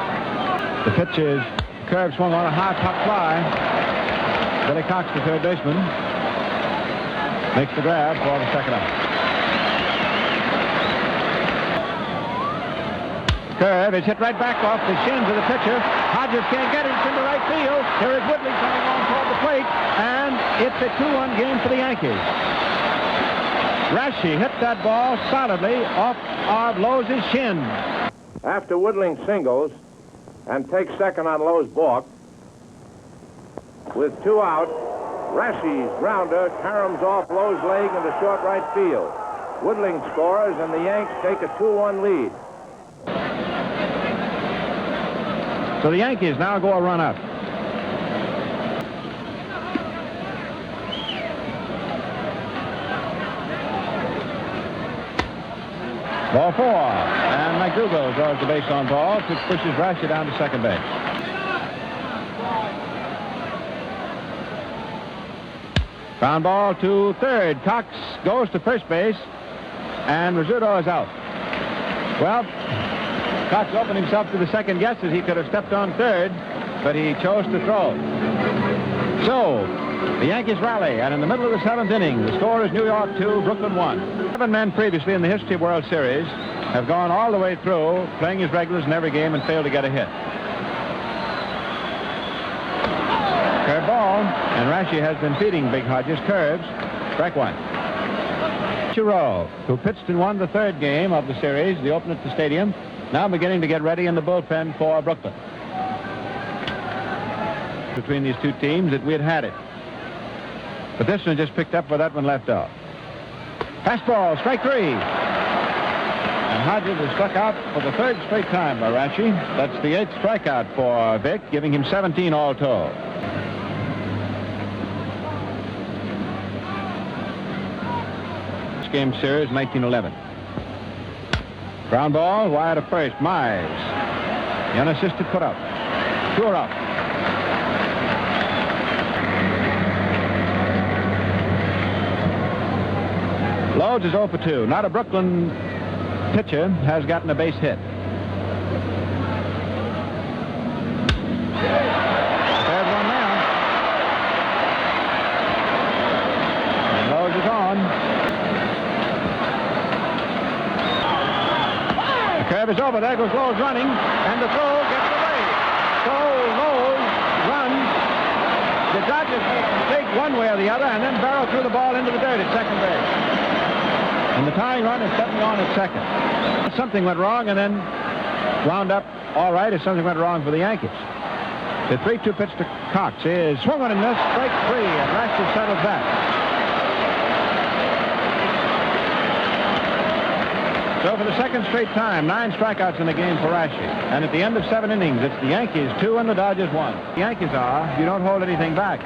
The pitch is curve swung on a high pop fly. Billy Cox, the third baseman, makes the grab for the second out. Curve is hit right back off the shins of the pitcher. Hodges can't get it. It's into right field. Here is Woodley coming on toward the plate, and it's a 2-1 game for the Yankees. Rashi hit that ball solidly off of Lowe's shin. After Woodling singles and takes second on Lowe's balk, with 2 out, Rashi's grounder caroms off Lowe's leg into short right field. Woodling scores, and the Yanks take a 2-1 lead. So the Yankees now go a run up. Ball 4, and McDougall draws the base on ball, which pushes Rashi down to second base. Ground ball to third. Cox goes to first base, and Rizzuto is out. Well, Cox opened himself to the second guesses. He could have stepped on third, but he chose to throw. So, the Yankees rally, and in the middle of the 7th inning, the score is New York 2, Brooklyn 1. 7 men previously in the history of World Series have gone all the way through, playing as regulars in every game and failed to get a hit. Curve ball, and Rashi has been feeding Big Hodges curves. Strike one. Chiro, who pitched and won the 3rd game of the series, the opener at the stadium, now beginning to get ready in the bullpen for Brooklyn. Between these two teams, that we had it. But this one just picked up where that one left off. Fastball, strike 3. And Hodges is struck out for the 3rd straight time by Rashi. That's the 8th strikeout for Vic, giving him 17 all told. This game series, 1911. Ground ball, wide to first, Mize. The unassisted put up. 2 are up. Lowe's is 0 for 2. Not a Brooklyn pitcher has gotten a base hit. There's one now. And Lowe's is on. The curve is over. There goes Lowe's running, and the throw gets away. So Lowe's runs. The Dodgers take one way or the other, and then Barrow threw the ball into the dirt at second base. And the tying run is suddenly on at second. Something went wrong and then wound up all right as something went wrong for the Yankees. The 3-2 pitch to Cox is swung on and missed, strike 3, and Rashi settles back. So for the 2nd straight time, 9 strikeouts in the game for Rashi. And at the end of 7 innings, it's the Yankees 2 and the Dodgers 1. The Yankees are, you don't hold anything back.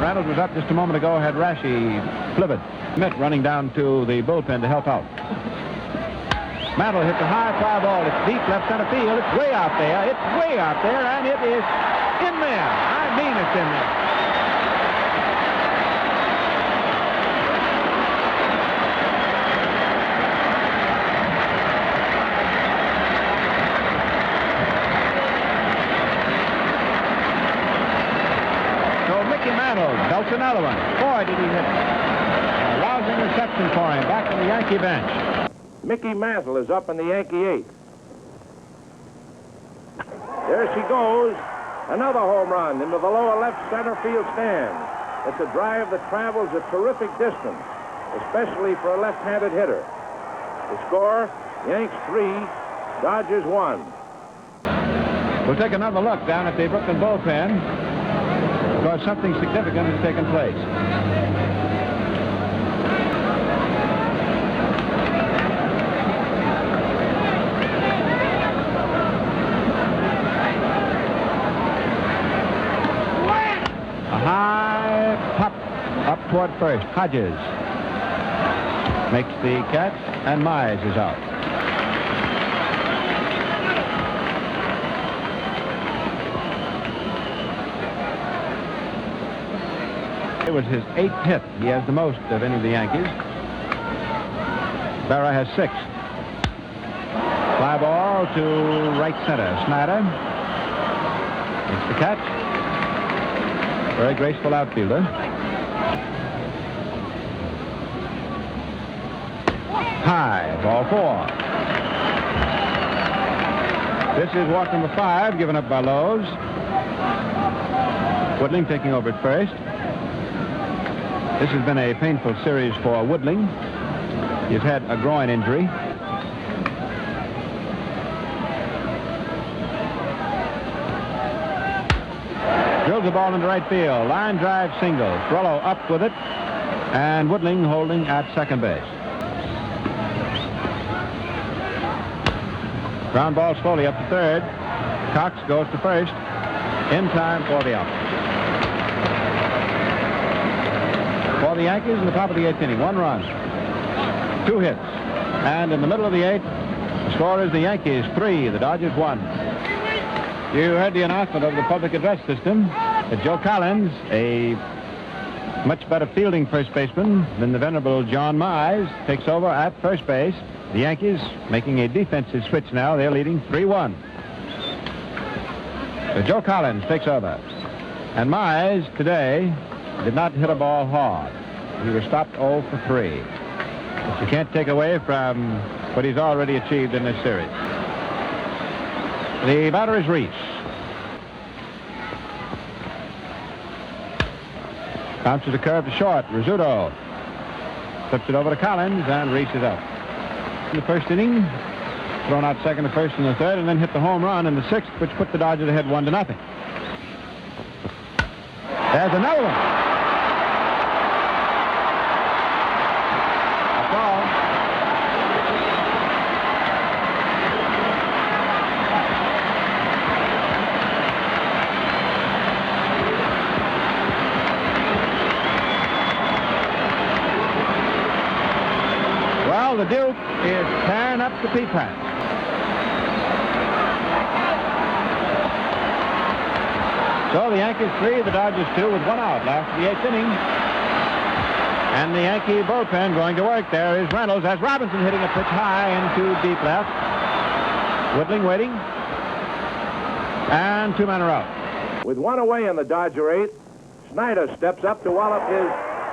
Reynolds was up just a moment ago, had Rashi flivvered. Schmidt running down to the bullpen to help out. Mantle hits a high fly ball. It's deep left center field. It's way out there. It's way out there, and it is in there. I mean it's in there. That's another one. Boy, did he hit it. A rousing reception for him back on the Yankee bench. Mickey Mantle is up in the Yankee eighth. There she goes. Another home run into the lower left center field stand. It's a drive that travels a terrific distance, especially for a left-handed hitter. The score, Yanks 3, Dodgers 1. We'll take another look down at the Brooklyn bullpen because something significant has taken place. A high pop up toward first. Hodges makes the catch, and Mize is out. It was his 8th hit. He has the most of any of the Yankees. Berra has 6. Fly ball to right center. Snyder makes the catch. Very graceful outfielder. High, ball 4. This is walk number 5, given up by Lowe's. Woodling taking over at first. This has been a painful series for Woodling. He's had a groin injury. Drills the ball into right field. Line drive single. Frollo up with it. And Woodling holding at second base. Ground ball slowly up to third. Cox goes to first. In time for the out. For the Yankees in the top of the 8th inning. 1 run. 2 hits. And in the middle of the 8th, the score is the Yankees 3, the Dodgers 1. You heard the announcement of the public address system that Joe Collins, a much better fielding first baseman than the venerable John Mize, takes over at first base. The Yankees making a defensive switch now. They're leading 3-1. So Joe Collins takes over. And Mize today did not hit a ball hard. He was stopped 0 for 3. But you can't take away from what he's already achieved in this series. The batter is Reese. Bounces a curve to short. Rizzuto flips it over to Collins, and Reese is out. In the first inning, thrown out second to first in the third, and then hit the home run in the 6th, which put the Dodgers ahead 1-0. There's another one. A ball. Well, the Duke is tearing up the Peapots. So the Yankees 3, the Dodgers 2 with 1 out last of the 8th inning. And the Yankee bullpen going to work. There is Reynolds. That's Robinson hitting a pitch high into deep left. Woodling waiting. And 2 men are out. With 1 away in the Dodger 8th, Snyder steps up to wallop his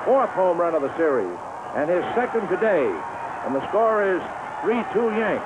4th home run of the series and his 2nd today. And the score is 3-2 Yanks.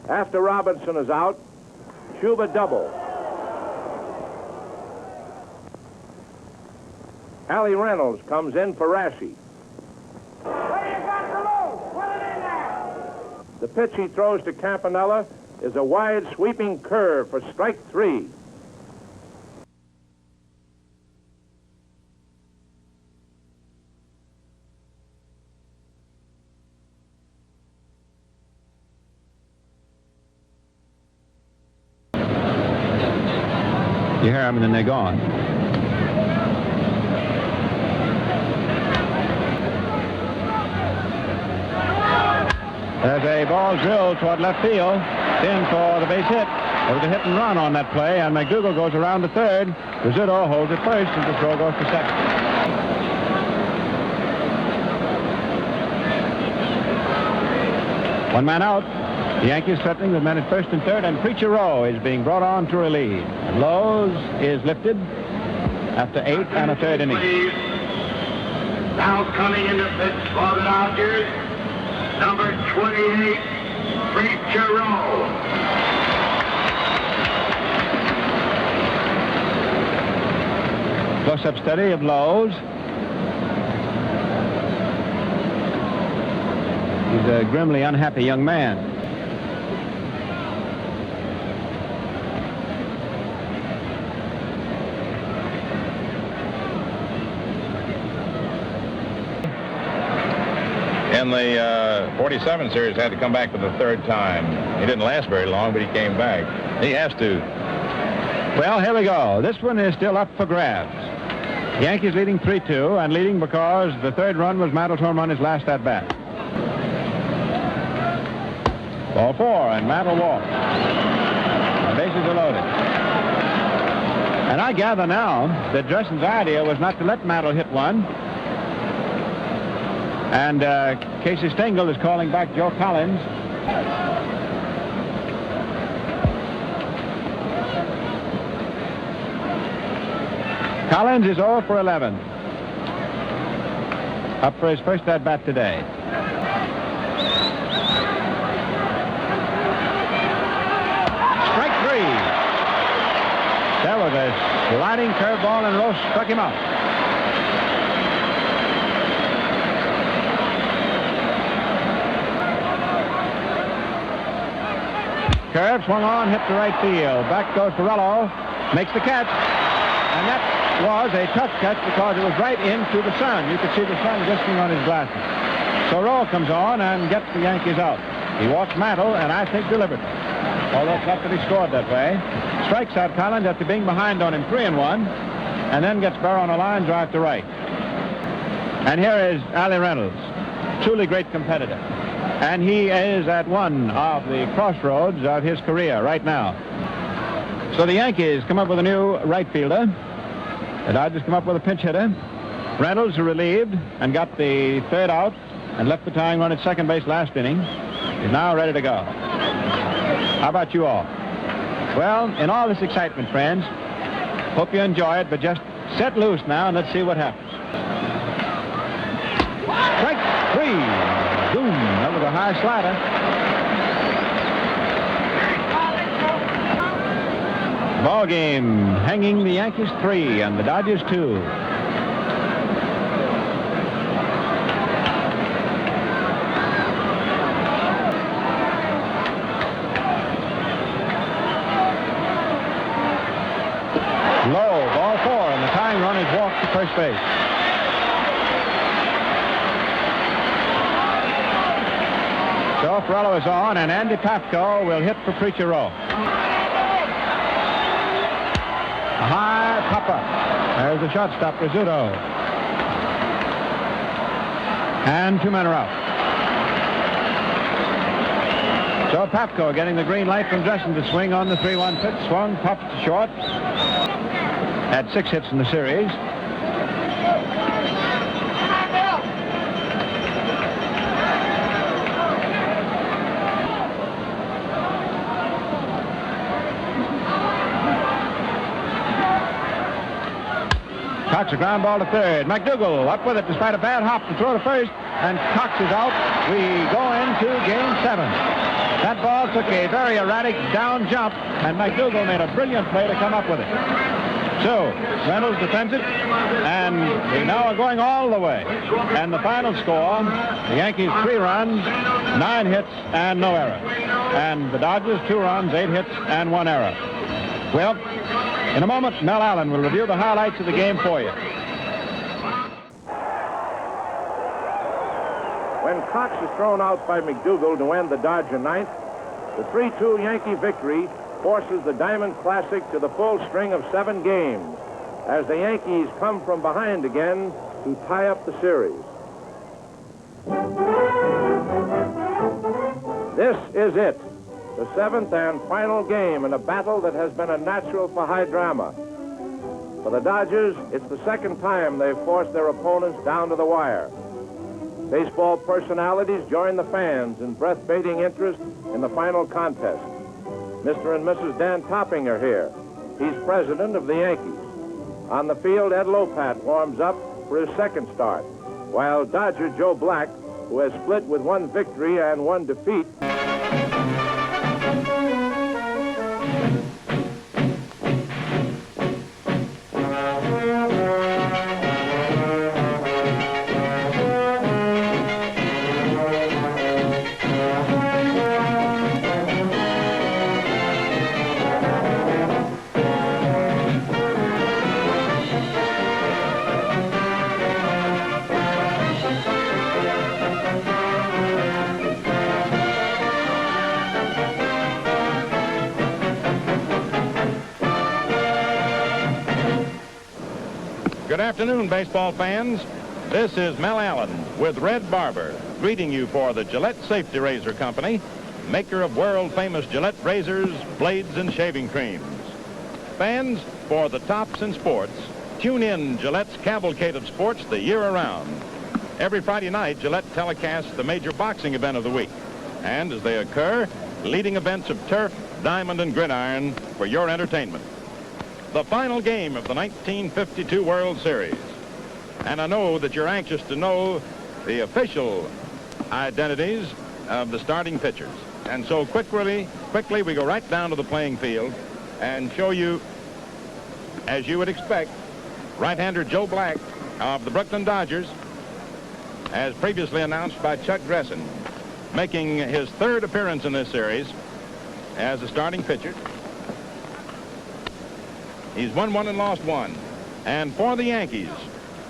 After Robinson is out, Cuba double. Allie Reynolds comes in for Rashi. The pitch he throws to Campanella is a wide sweeping curve for strike 3. You hear them and then they're gone. There's a ball drilled toward left field. In for the base hit. There was a hit and run on that play, and McDougal goes around to third. Rizzuto holds it first, and the throw goes to second. One man out. The Yankees threatening with men at first and third, and Preacher Rowe is being brought on to relieve. Lowe's is lifted after 8 and a third innings. Now coming into pitch for the Dodgers, number 28, Preacher Rowe. Close-up study of Lowe's. He's a grimly unhappy young man. In the 47 series, had to come back for the third time. He didn't last very long, but he came back. He has to. Well, here we go. This one is still up for grabs. Yankees leading 3-2, and leading because the third run was Mantle home run his last at-bat. Ball 4, and Mantle walks. The bases are loaded. And I gather now that Dressen's idea was not to let Mantle hit one. And Casey Stengel is calling back Joe Collins. Collins is 0 for 11. Up for his first at-bat today. Strike 3. That was a sliding curveball, and Rowe struck him out. Curve swung on, hit to right field. Back goes Torello, makes the catch, and that was a tough catch because it was right into the sun. You could see the sun glistening on his glasses. So Rowe comes on and gets the Yankees out. He walks Mantle, and I think deliberately, although it's not that he scored that way. Strikes out Collins after being behind on him 3-1, and then gets Barrow on a line drive to right. And here is Allie Reynolds, truly great competitor. And he is at one of the crossroads of his career right now. So the Yankees come up with a new right fielder. The Dodgers come up with a pinch hitter. Reynolds relieved and got the third out and left the tying run at second base last inning. He's now ready to go. How about you all? Well, in all this excitement, friends, hope you enjoy it, but just set loose now and let's see what happens. Strike 3. Boom. That was a high slider. Ball game hanging the Yankees 3 and the Dodgers 2. Low, ball 4, and the tying run is walked to first base. So Ferrello is on, and Andy Pafko will hit for Preacher Rowe. A high pop-up. There's the shortstop, Rizzuto. And 2 men are out. So Pafko getting the green light from Dressen to swing on the 3-1 pitch. Swung, popped to short. Had 6 hits in the series. Cox a ground ball to third. McDougal up with it despite a bad hop to throw to first. and Cox is out. We go into Game 7. That ball took a very erratic down jump, and McDougall made a brilliant play to come up with it. So, Reynolds defends it, and we now are going all the way. And the final score, the Yankees 3 runs, 9 hits, and no error. And the Dodgers 2 runs, 8 hits, and 1 error. Well, in a moment, Mel Allen will review the highlights of the game for you. When Cox is thrown out by McDougall to end the Dodger ninth, the 3-2 Yankee victory forces the Diamond Classic to the full string of 7 games as the Yankees come from behind again to tie up the series. This is it, the 7th and final game in a battle that has been a natural for high drama. For the Dodgers, it's the 2nd time they've forced their opponents down to the wire. Baseball personalities join the fans in breath-baiting interest in the final contest. Mr. and Mrs. Dan Topping are here. He's president of the Yankees. On the field, Ed Lopat warms up for his 2nd start, while Dodger Joe Black, who has split with 1 victory and 1 defeat, Good afternoon, baseball fans. This is Mel Allen with Red Barber, greeting you for the Gillette Safety Razor Company, maker of world-famous Gillette razors, blades, and shaving creams. Fans, for the tops in sports, tune in Gillette's cavalcade of sports the year around. Every Friday night, Gillette telecasts the major boxing event of the week. And as they occur, leading events of turf, diamond, and gridiron for your entertainment. The final game of the 1952 World Series. And I know that you're anxious to know the official identities of the starting pitchers. And so quickly we go right down to the playing field and show you, as you would expect, right-hander Joe Black of the Brooklyn Dodgers, as previously announced by Chuck Gresson, making his 3rd appearance in this series as a starting pitcher. He's won 1 and lost 1. And for the Yankees,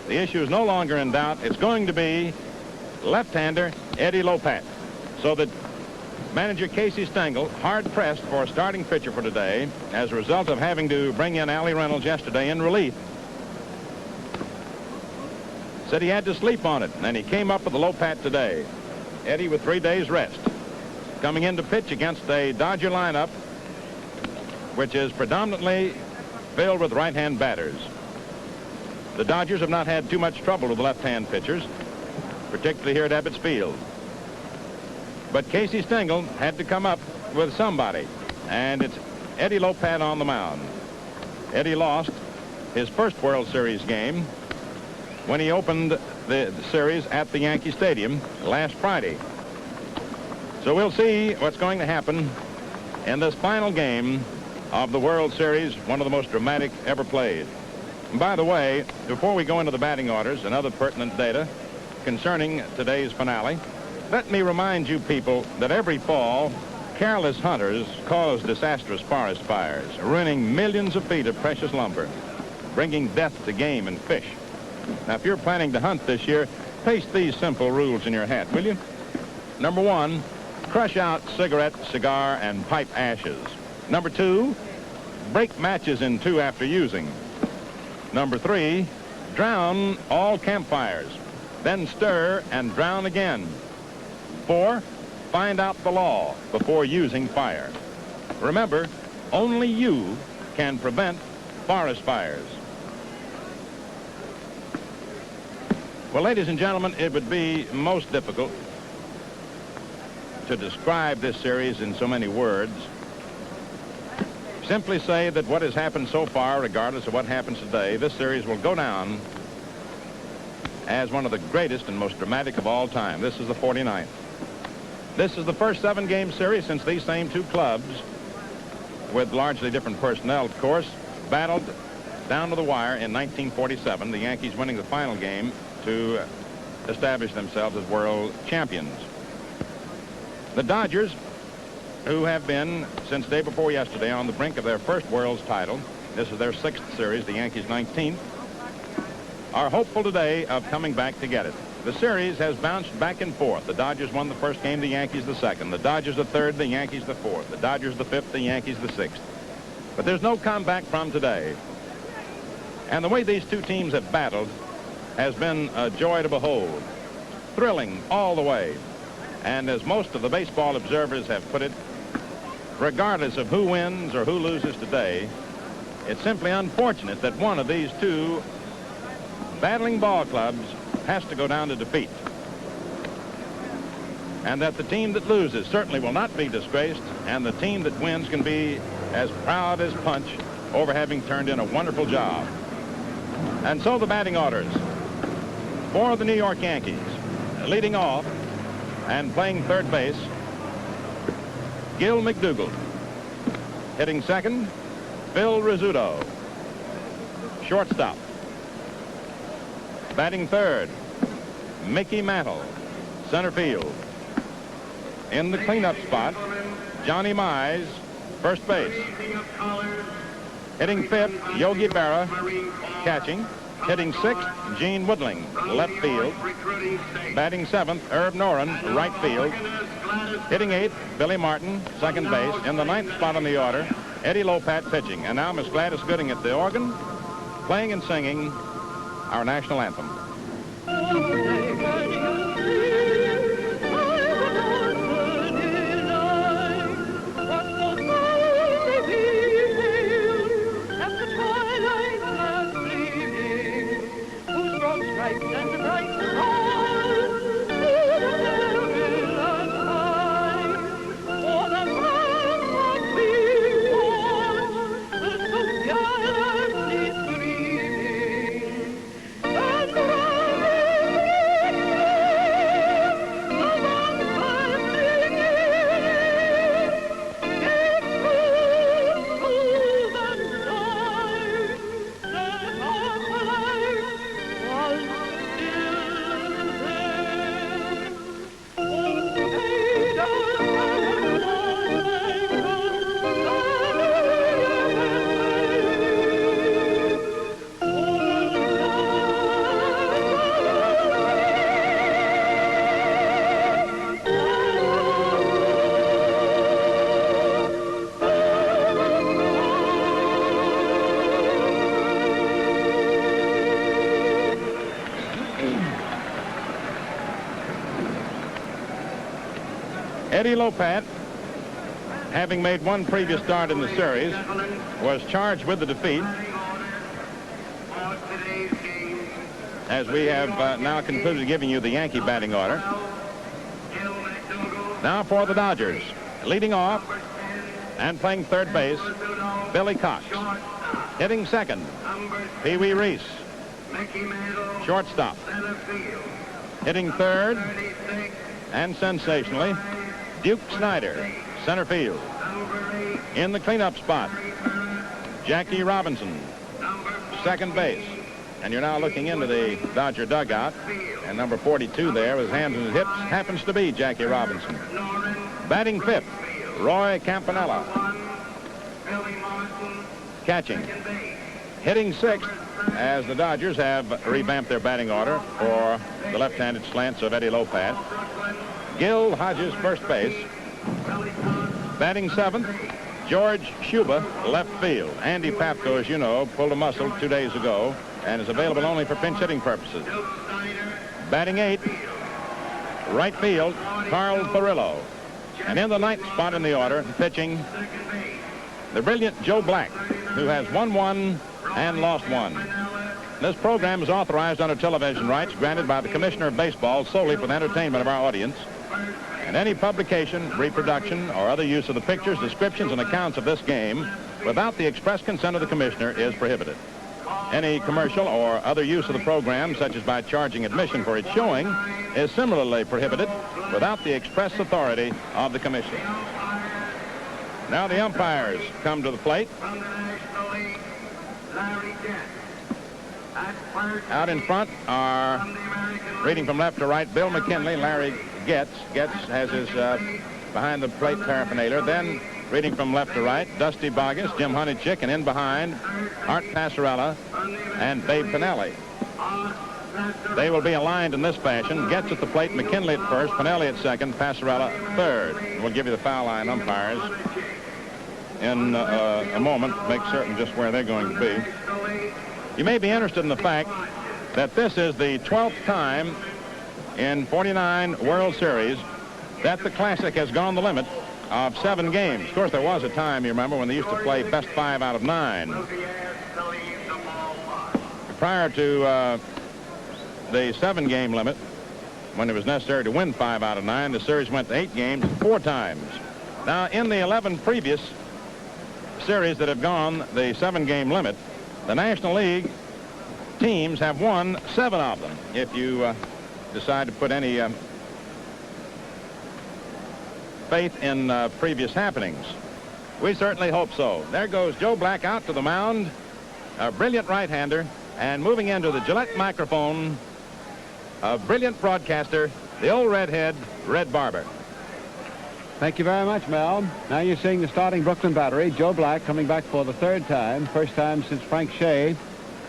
the issue is no longer in doubt. It's going to be left-hander Eddie Lopat. So that manager Casey Stengel, hard-pressed for a starting pitcher for today as a result of having to bring in Allie Reynolds yesterday in relief, said he had to sleep on it, and he came up with the Lopat today. Eddie with 3 days rest. Coming in to pitch against a Dodger lineup which is predominantly filled with right-hand batters. The Dodgers have not had too much trouble with left-hand pitchers, particularly here at Ebbets Field. But Casey Stengel had to come up with somebody, and it's Eddie Lopat on the mound. Eddie lost his first World Series game when he opened the series at the Yankee Stadium last Friday. So we'll see what's going to happen in this final game of the World Series, one of the most dramatic ever played. And by the way, before we go into the batting orders and other pertinent data concerning today's finale, let me remind you people that every fall, careless hunters cause disastrous forest fires, ruining millions of feet of precious lumber, bringing death to game and fish. Now, if you're planning to hunt this year, paste these simple rules in your hat, will you? Number 1, crush out cigarette, cigar, and pipe ashes. Number 2, break matches in 2 after using. Number 3, drown all campfires, then stir and drown again. 4, find out the law before using fire. Remember, only you can prevent forest fires. Well, ladies and gentlemen, it would be most difficult to describe this series in so many words. Simply say that what has happened so far, regardless of what happens today, this series will go down as one of the greatest and most dramatic of all time. This is the 49th. This is the first 7-game series since these same two clubs, with largely different personnel, of course, battled down to the wire in 1947, the Yankees winning the final game to establish themselves as world champions. The Dodgers, who have been, since day before yesterday, on the brink of their first world's title, this is their 6th series, the Yankees' 19th, are hopeful today of coming back to get it. The series has bounced back and forth. The Dodgers won the first game, the Yankees the second. The Dodgers the third, the Yankees the fourth. The Dodgers the fifth, the Yankees the sixth. But there's no comeback from today. And the way these two teams have battled has been a joy to behold. Thrilling all the way. And as most of the baseball observers have put it, regardless of who wins or who loses today, it's simply unfortunate that one of these two battling ball clubs has to go down to defeat. And that the team that loses certainly will not be disgraced, and the team that wins can be as proud as punch over having turned in a wonderful job. And so the batting orders for the New York Yankees. Leading off and playing third base, Gil McDougall. Hitting second, Phil Rizzuto. Shortstop. Batting third, Mickey Mantle. Center field. In the cleanup spot, Johnny Mize, first base. Hitting fifth, Yogi Berra, catching. Hitting sixth, Gene Woodling, left field. Batting seventh, Herb Noren, right field. Hitting eighth, Billy Martin, second base. In the ninth spot on the order, Eddie Lopat pitching. And now Miss Gladys Gooding at the organ, playing and singing our national anthem. Eddie Lopat, having made one previous start in the series, was charged with the defeat. As we have now concluded giving you the Yankee batting order. Now for the Dodgers. Leading off and playing third base, Billy Cox. Hitting second, Pee Wee Reese. Shortstop. Hitting third, and sensationally, Duke Snyder, center field. In the cleanup spot, Jackie Robinson, second base. And you're now looking into the Dodger dugout, and number 42 there with his hands in his hips happens to be Jackie Robinson. Batting fifth, Roy Campanella. Catching. Hitting sixth, as the Dodgers have revamped their batting order for the left-handed slants of Eddie Lopat. Gil Hodges, first base. Batting seventh, George Shuba, left field. Andy Papko, as you know, pulled a muscle 2 days ago and is available only for pinch hitting purposes. Batting eighth, right field, Carl Perillo. And in the ninth spot in the order, pitching, the brilliant Joe Black, who has won one and lost one. This program is authorized under television rights granted by the Commissioner of Baseball solely for the entertainment of our audience. And any publication, reproduction, or other use of the pictures, descriptions, and accounts of this game without the express consent of the Commissioner is prohibited. Any commercial or other use of the program, such as by charging admission for its showing, is similarly prohibited without the express authority of the commission. Now the umpires come to the plate. Out in front are, reading from left to right, Bill McKinley, Larry Getz. Getz has his behind the plate paraphernalia. Then reading from left to right, Dusty Bogus, Jim Honeychick, and in behind, Art Passarella and Babe Pinelli. They will be aligned in this fashion. Getz at the plate, McKinley at first, Pinelli at second, Passarella third. We'll give you the foul line umpires in a moment to make certain just where they're going to be. You may be interested in the fact that this is the 12th time in 49 World Series that the Classic has gone the limit of 7 games. Of course, there was a time, you remember, when they used to play best 5 out of 9. Prior to the 7-game limit, when it was necessary to win 5 out of 9, the series went to 8 games 4 times. Now, in the 11 previous series that have gone the 7-game limit, the National League teams have won 7 of them. If you decide to put any faith in previous happenings. We certainly hope so. There goes Joe Black out to the mound, a brilliant right-hander, and moving into the Gillette microphone, a brilliant broadcaster, the old redhead, Red Barber. Thank you very much, Mel. Now you're seeing the starting Brooklyn battery. Joe Black coming back for the 3rd time. First time since Frank Shea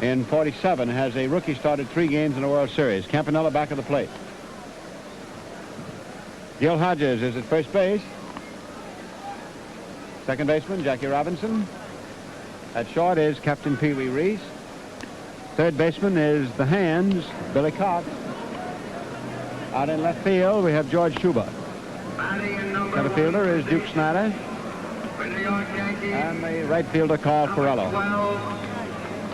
in 47 has a rookie started 3 games in the World Series. Campanella back at the plate. Gil Hodges is at first base. Second baseman, Jackie Robinson. At short is Captain Pee Wee Reese. Third baseman is the hands, Billy Cox. Out in left field, we have George Schubert. Center fielder is Duke Snyder. And the right fielder, Carl Ferrello.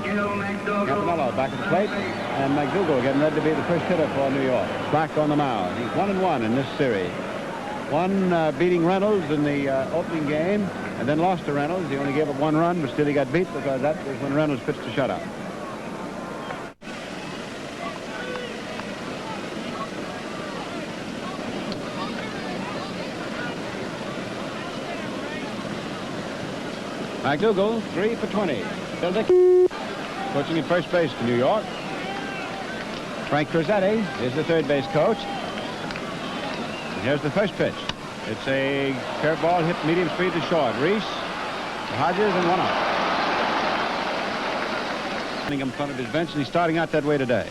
Campanella back at the plate. And McDougal getting ready to be the first hitter for New York. Black on the mound. He's 1-1 in this series. One beating Reynolds in the opening game, and then lost to Reynolds. He only gave up 1 run, but still he got beat because that was when Reynolds pitched a shutout. McDougal, 3 for 20. Bill Dick coaching at first base for New York. Frank Crosetti is the third base coach. And here's the first pitch. It's a curveball hit medium speed to short. Reese, Hodges, and 1 out. In front of his bench, and he's starting out that way today.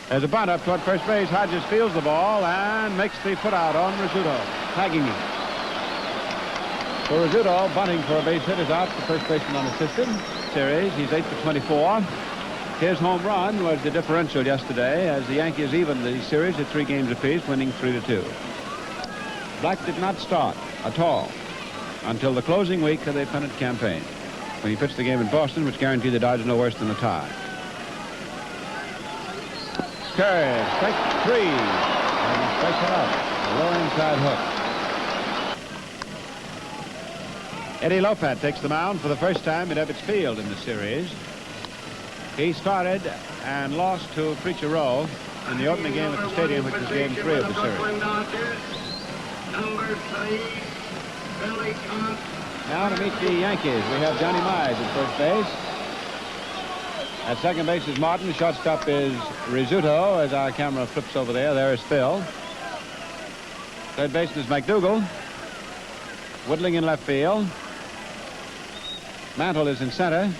There's a bunt up toward first base. Hodges fields the ball and makes the put out on Rizzuto, tagging him. So Rizzuto bunting for a base hit is out. The first baseman on the system. Series, he's 8 for 24. His home run was the differential yesterday as the Yankees evened the series at 3 games apiece, winning 3-2. Black did not start at all until the closing week of the pennant campaign, when he pitched the game in Boston, which guaranteed the Dodgers no worse than a tie. Curve, strike 3, and he strikes it out. A low inside hook. Eddie Lopat takes the mound for the first time at Ebbets Field in the series. He started and lost to Preacher Rowe in the opening game at the stadium, which was game 3 of the series. Now to meet the Yankees, we have Johnny Mize at first base. At second base is Martin. Shortstop is Rizzuto. As our camera flips over there, there is Phil. Third baseman is McDougal. Woodling in left field. Mantle is in center.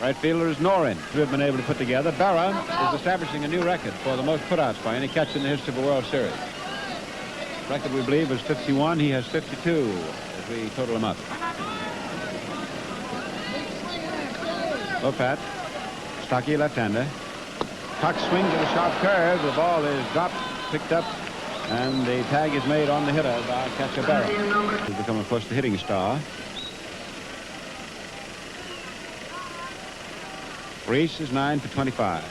Right fielder is Norin, who have been able to put together. Berra is establishing a new record for the most putouts by any catcher in the history of a World Series. Record, we believe, was 51. He has 52 as we total them up. Lopat, stocky left-hander. Cox swings at a sharp curve. The ball is dropped, picked up, and the tag is made on the hitter by catcher Berra. He's become, of course, the hitting star. Reese is 9 for 25.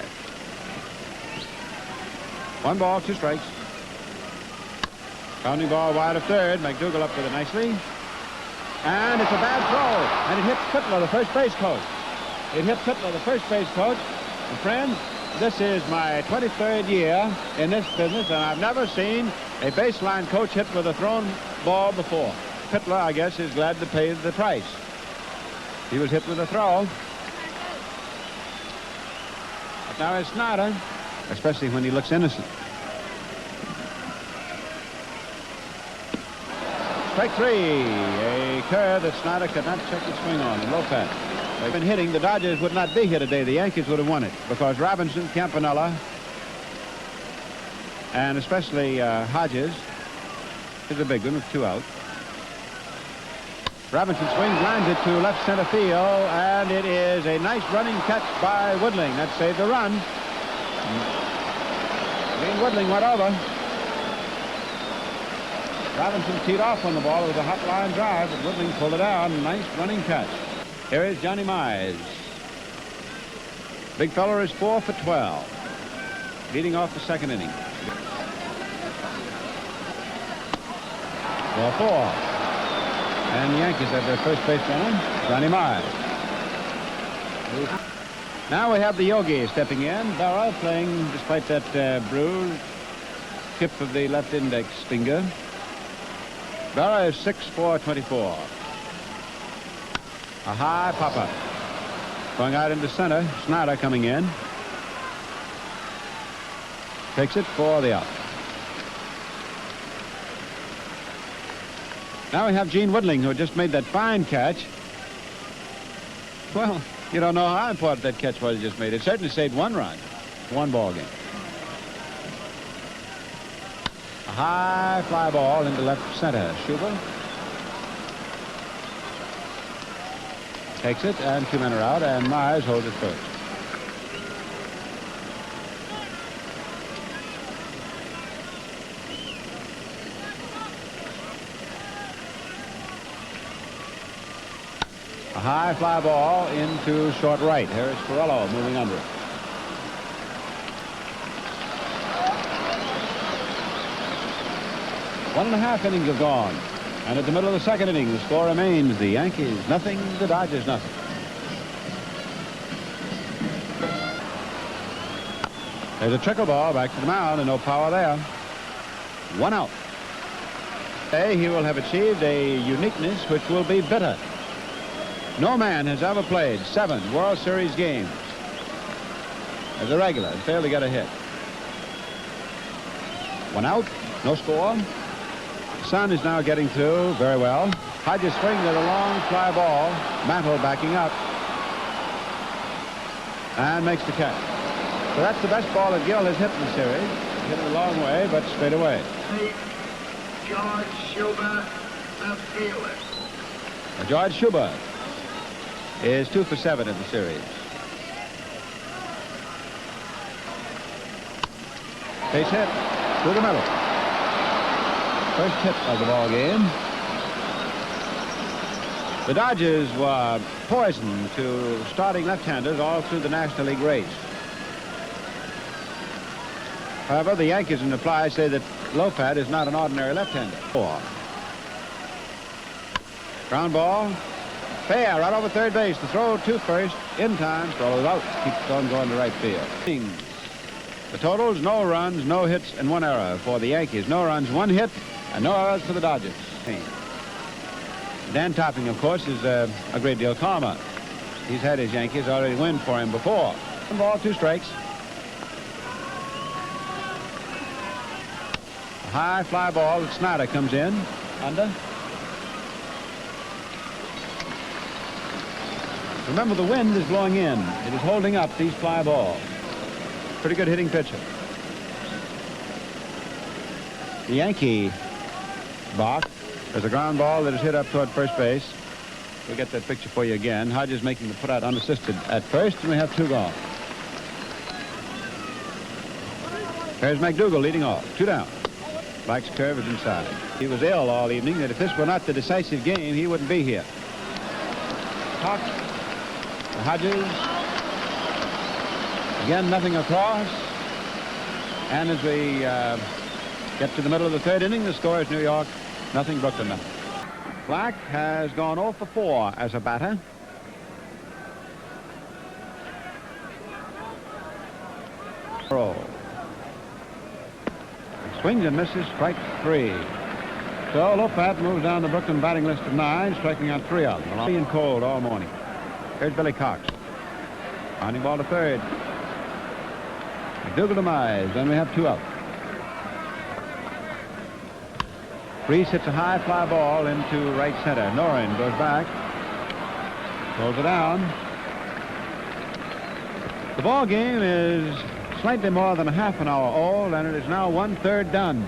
1 ball, 2 strikes. Pounding ball wide of third. McDougal up with it nicely. And it's a bad throw. And it hits Fittler, the first base coach. It hit Pitler, the first base coach. And friends, this is my 23rd year in this business, and I've never seen a baseline coach hit with a thrown ball before. Pitler, I guess, is glad to pay the price. He was hit with a throw. But now it's Snyder, especially when he looks innocent. Strike three. A curve that Snyder could not check the swing on. And Lopez. They've been hitting. The Dodgers would not be here today. The Yankees would have won it because Robinson, Campanella, and especially Hodges is a big one with 2 out. Robinson swings, lines it to left center field, and it is a nice running catch by Woodling. That saved the run. Green Woodling went over. Robinson teed off on the ball. It was a hot line drive, but Woodling pulled it out. Nice running catch. Here is Johnny Mize. Big fella is 4 for 12, leading off the second inning. Ball 4. And the Yankees have their first base runner, Johnny Mize. Now we have the Yogi stepping in. Barra playing despite that bruise, tip of the left index finger. Barra is 6 for 24. A high pop-up. Going out into center. Snyder coming in. Takes it for the out. Now we have Gene Woodling, who just made that fine catch. Well, you don't know how important that catch was he just made. It certainly saved 1 run. 1 ball game. A high fly ball into left center. Schubert takes it, and 2 men are out, and Mize holds it first. A high fly ball into short right. Here is Ferrello moving under it. One and a half innings have gone. And at the middle of the second inning, the score remains the Yankees nothing, the Dodgers nothing. There's a trickle ball back to the mound and no power there. 1 out. Today he will have achieved a uniqueness which will be bitter. No man has ever played 7 World Series games as a regular and failed to get a hit. 1 out, no score. Sun is now getting through very well. Hodges swings at a long fly ball. Mantle backing up and makes the catch. So that's the best ball that Gill has hit in the series. Hit it a long way, but straight away. George Schubert, the fielder. George Schubert is 2 for 7 in the series. Base hit through the middle. First hit of the ball game. The Dodgers were poisoned to starting left-handers all through the National League race. However, the Yankees in reply say that Lopez is not an ordinary left-hander. 4. Ground ball. Fair right over third base. The throw to first in time. Throws out. Keeps on going to right field. The totals: no runs, no hits, and 1 error for the Yankees. No runs, 1 hit, and no errors for the Dodgers. Dan Topping, of course, is a great deal calmer. He's had his Yankees already win for him before. 1 ball, 2 strikes. A high fly ball that Snyder comes in under. Remember, the wind is blowing in. It is holding up these fly balls. Pretty good hitting pitcher. The Yankee box. There's a ground ball that is hit up toward first base. We'll get that picture for you again. Hodges making the put out unassisted at first, and we have 2 gone. There's McDougal leading off. 2 down. Black's curve is inside. He was ill all evening, that if this were not the decisive game, he wouldn't be here. Talk. Hodges. Again, nothing across. And as we get to the middle of the 3rd inning, the score is New York nothing, Brooklyn nothing. Black has gone 0 for 4 as a batter. Swings and misses, strike 3. So Lopat moves down the Brooklyn batting list of 9, striking out 3 of them. Being cold all morning. Here's Billy Cox. Pounding ball to third. McDougal to Mize. Then we have 2 out. Reese hits a high fly ball into right center. Noren goes back. Throws it down. The ball game is slightly more than a half an hour old, and it is now 1/3 done,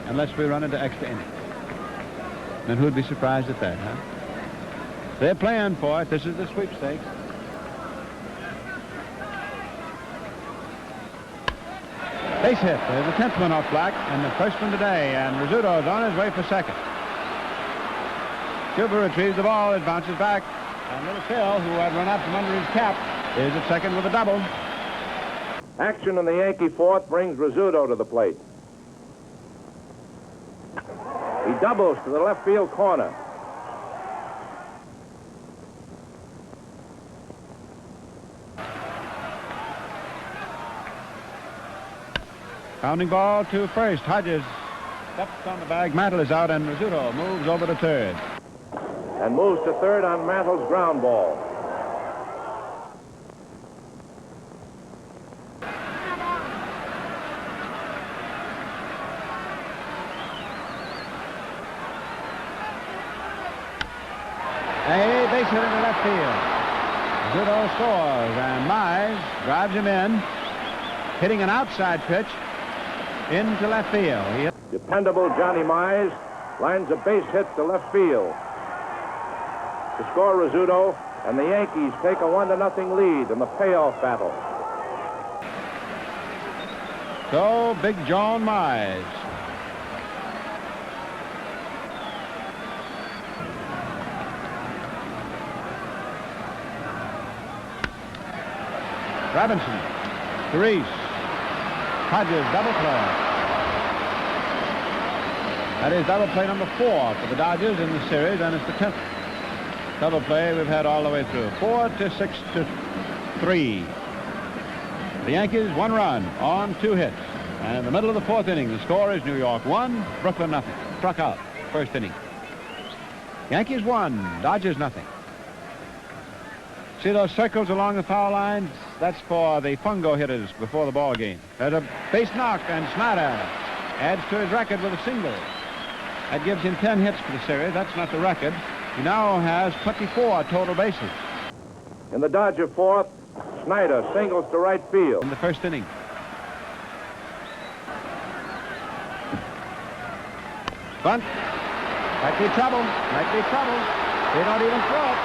unless we run into extra innings. And who'd be surprised at that, huh? They're playing for it. This is the sweepstakes. Base hit. There's the 10th one off Black, and the first one today, and Rizzuto's on his way for second. Cuba retrieves the ball. It bounces back, and little Phil, who had run out from under his cap, is at second with a double. Action in the Yankee fourth brings Rizzuto to the plate. He doubles to the left field corner. Pounding ball to first. Hodges steps on the bag. Mantle is out, and Rizzuto moves over to third. And moves to third on Mantle's ground ball. A base hit into left field. Rizzuto scores, and Mize drives him in, hitting an outside pitch into left field. Dependable Johnny Mize lines a base hit to left field to score Rizzuto, and the Yankees take a 1-0 lead in the payoff battle. So Big John Mize. Robinson, to Reese. Hodges, double play. That is double play number 4 for the Dodgers in the series, and it's the 10th double play we've had all the way through. 4-6-3. The Yankees 1 run on 2 hits. And in the middle of the 4th inning, the score is New York 1, Brooklyn 0. Struck out first inning. Yankees 1, Dodgers 0. See those circles along the foul lines? That's for the fungo hitters before the ball game. There's a base knock, and Snyder adds to his record with a single. That gives him 10 hits for the series. That's not the record. He now has 24 total bases. In the Dodger fourth, Snyder singles to right field. In the first inning. Bunt. Might be trouble. Might be trouble. They don't even throw it.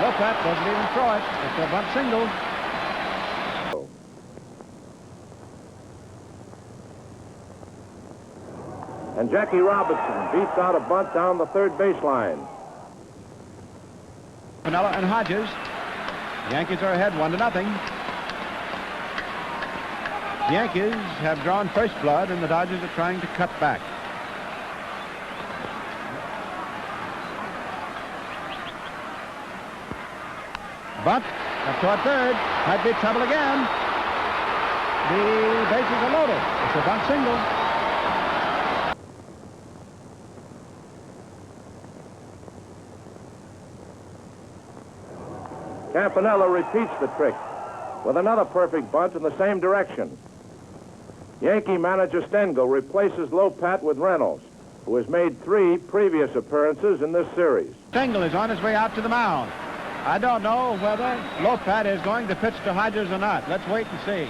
Lopat doesn't even throw it. It's a bunt single. And Jackie Robinson beats out a bunt down the third baseline. Pinella and Hodges. The Yankees are ahead 1-0. The Yankees have drawn first blood, and the Dodgers are trying to cut back. Bunt up toward third. Might be trouble again. The bases are loaded. It's a bunt single. Campanella repeats the trick with another perfect bunt in the same direction. Yankee manager Stengel replaces Lopat with Reynolds, who has made 3 previous appearances in this series. Stengel is on his way out to the mound. I don't know whether Lopat is going to pitch to Hodges or not. Let's wait and see.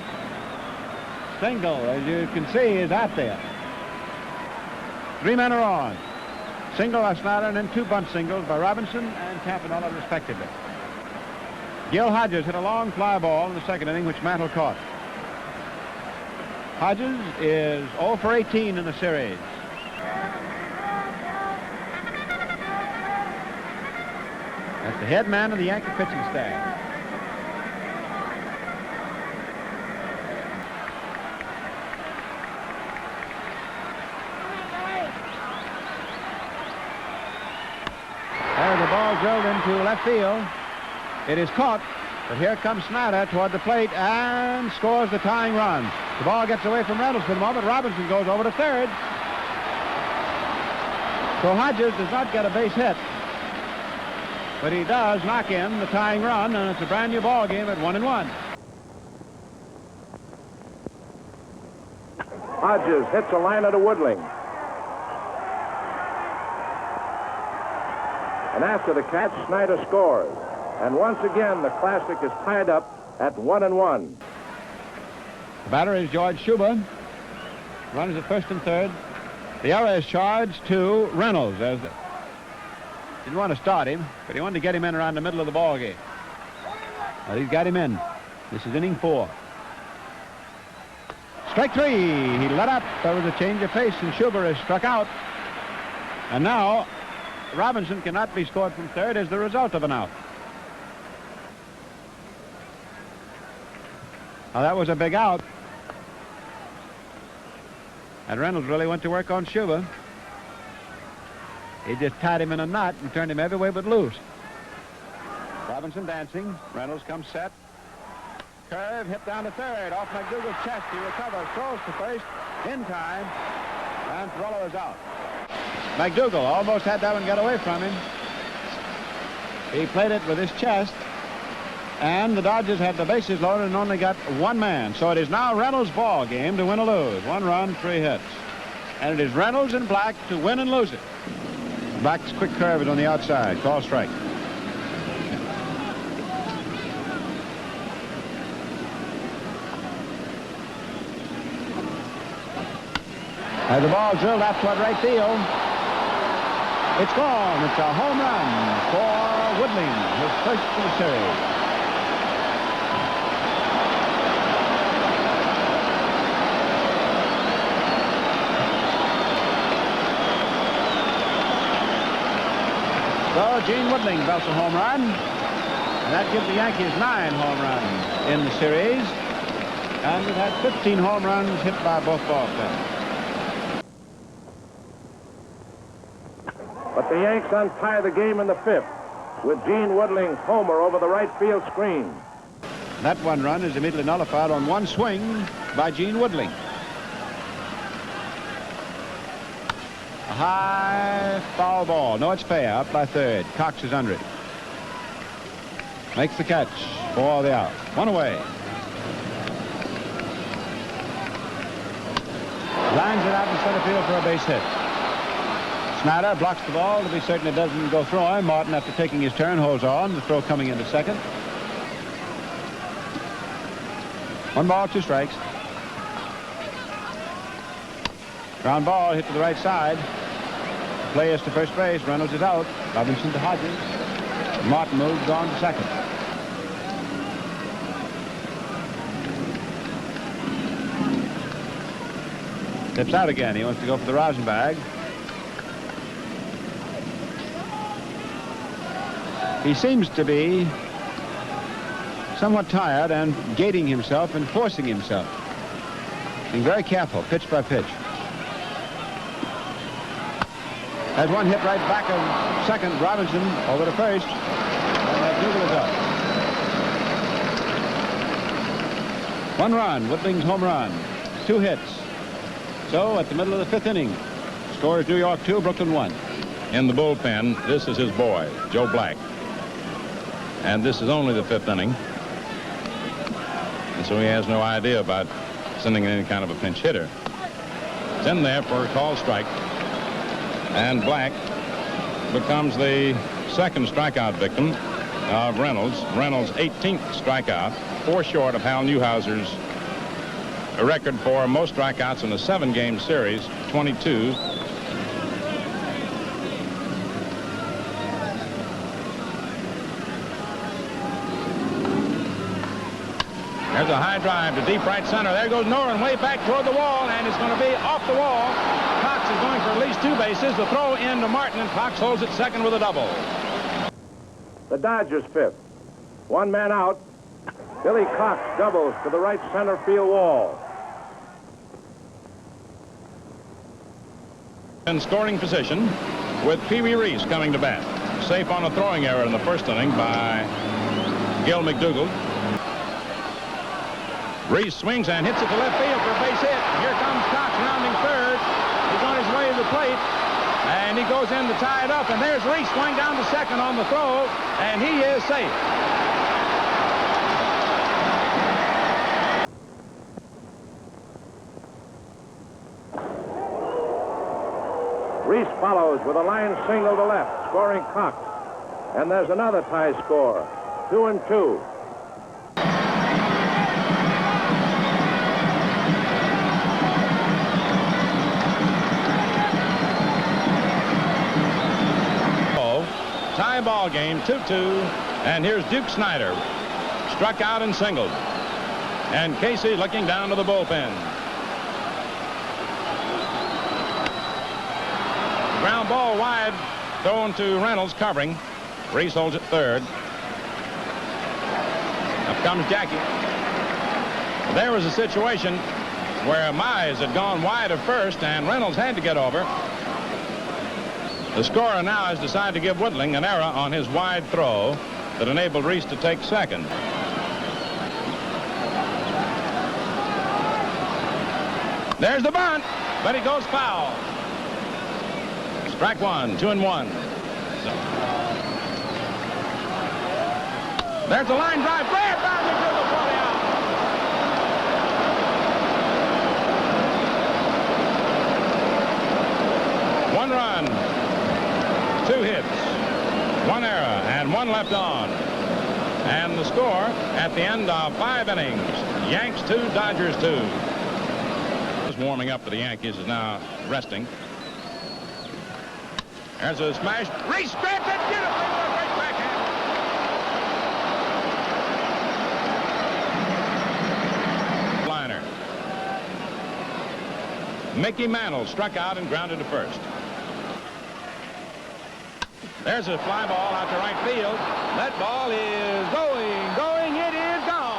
Stengel, as you can see, is out there. 3 men are on. Single by Snyder, and then 2 bunt singles by Robinson and Campanella, respectively. Gil Hodges hit a long fly ball in the second inning, which Mantle caught. Hodges is 0 for 18 in the series. That's the head man of the Yankee pitching staff. There's the ball drilled into left field. It is caught. But here comes Snyder toward the plate and scores the tying run. The ball gets away from Reynolds for the moment. Robinson goes over to third. So Hodges does not get a base hit. But he does knock in the tying run, and it's a brand new ball game at 1-1. Hodges hits a liner to Woodling. And after the catch, Snyder scores. And once again, the Classic is tied up at 1-1. The batter is George Schuber. Runners at first and third. The error is charged to Reynolds. Didn't want to start him, but he wanted to get him in around the middle of the ball game. Well, he's got him in. This is inning 4. Strike 3. He let up. There was a change of pace, and Schuber is struck out. And now Robinson cannot be scored from third as the result of an out. Now that was a big out. And Reynolds really went to work on Schuber. He just tied him in a knot and turned him every way but loose. Robinson dancing. Reynolds comes set. Curve hit down to third. Off McDougal's chest. He recovers. Throws to first in time. And Ferrello is out. McDougal almost had that one get away from him. He played it with his chest. And the Dodgers had the bases loaded and only got one man. So it is now Reynolds' ball game to win or lose. 1 run, 3 hits. And it is Reynolds and Black to win and lose it. Black's quick curve is on the outside. Call strike. As the ball drilled out toward right field. It's gone. It's a home run for Woodling, his first of the series. So Gene Woodling belts a home run, and that gives the Yankees 9 home runs in the series, and we've had 15 home runs hit by both ball players. But the Yanks untie the game in the 5th with Gene Woodling's homer over the right field screen. That 1 run is immediately nullified on 1 swing by Gene Woodling. A high foul ball. No, it's fair. Up by third. Cox is under it. Makes the catch for the out. 1 away. Lines it out in center field for a base hit. Snyder blocks the ball to be certain it doesn't go throwing. Martin, after taking his turn, holds on. The throw coming into second. 1 ball, 2 strikes. Ground ball hit to the right side. Play is to first base. Reynolds is out. Robinson to Hodges. Martin moves on to second. Steps out again. He wants to go for the rosin bag. He seems to be somewhat tired and gating himself and forcing himself. Being very careful, pitch by pitch. Has 1 hit right back of second. Robinson over to first. And McDougal is up. 1 run. Woodling's home run. 2 hits. So at the middle of the 5th inning, score is New York 2, Brooklyn 1. In the bullpen, this is his boy, Joe Black. And this is only the 5th inning. And so he has no idea about sending in any kind of a pinch hitter. It's in there for a call strike. And Black becomes the 2nd strikeout victim of Reynolds. Reynolds' 18th strikeout, 4 short of Hal Newhouser's record for most strikeouts in a 7-game series, 22. There's a high drive to deep right center. There goes Noren way back toward the wall, and it's going to be off the wall. Cox is going for at least 2 bases. The throw in to Martin, and Cox holds it second with a double. The Dodgers 5th. 1 man out. Billy Cox doubles to the right center field wall. In scoring position with Pee Wee Reese coming to bat. Safe on a throwing error in the 1st inning by Gil McDougall. Reese swings and hits it to left field for a base hit. Here comes Cox rounding third. He's on his way to the plate. And he goes in to tie it up. And there's Reese going down to second on the throw. And he is safe. Reese follows with a line single to left, scoring Cox. And there's another tie score, 2-2. Tie ball game, 2-2. And here's Duke Snyder. Struck out and singled. And Casey looking down to the bullpen. Ground ball wide, thrown to Reynolds, covering. Reese holds it third. Up comes Jackie. There was a situation where Mize had gone wide of first, and Reynolds had to get over. The scorer now has decided to give Woodling an error on his wide throw that enabled Reese to take second. There's the bunt, but it goes foul. Strike one, 2-1. There's a line drive. Blair bounds it to the 40 out. One run, 2 hits, 1 error, and 1 left on. And the score at the end of 5 innings, Yanks 2, Dodgers 2. Warming up for the Yankees is now resting. There's a smash. Reese grabs it beautifully with a great backhand. Liner. Mickey Mantle struck out and grounded to first. There's a fly ball out to right field. That ball is going. It is gone.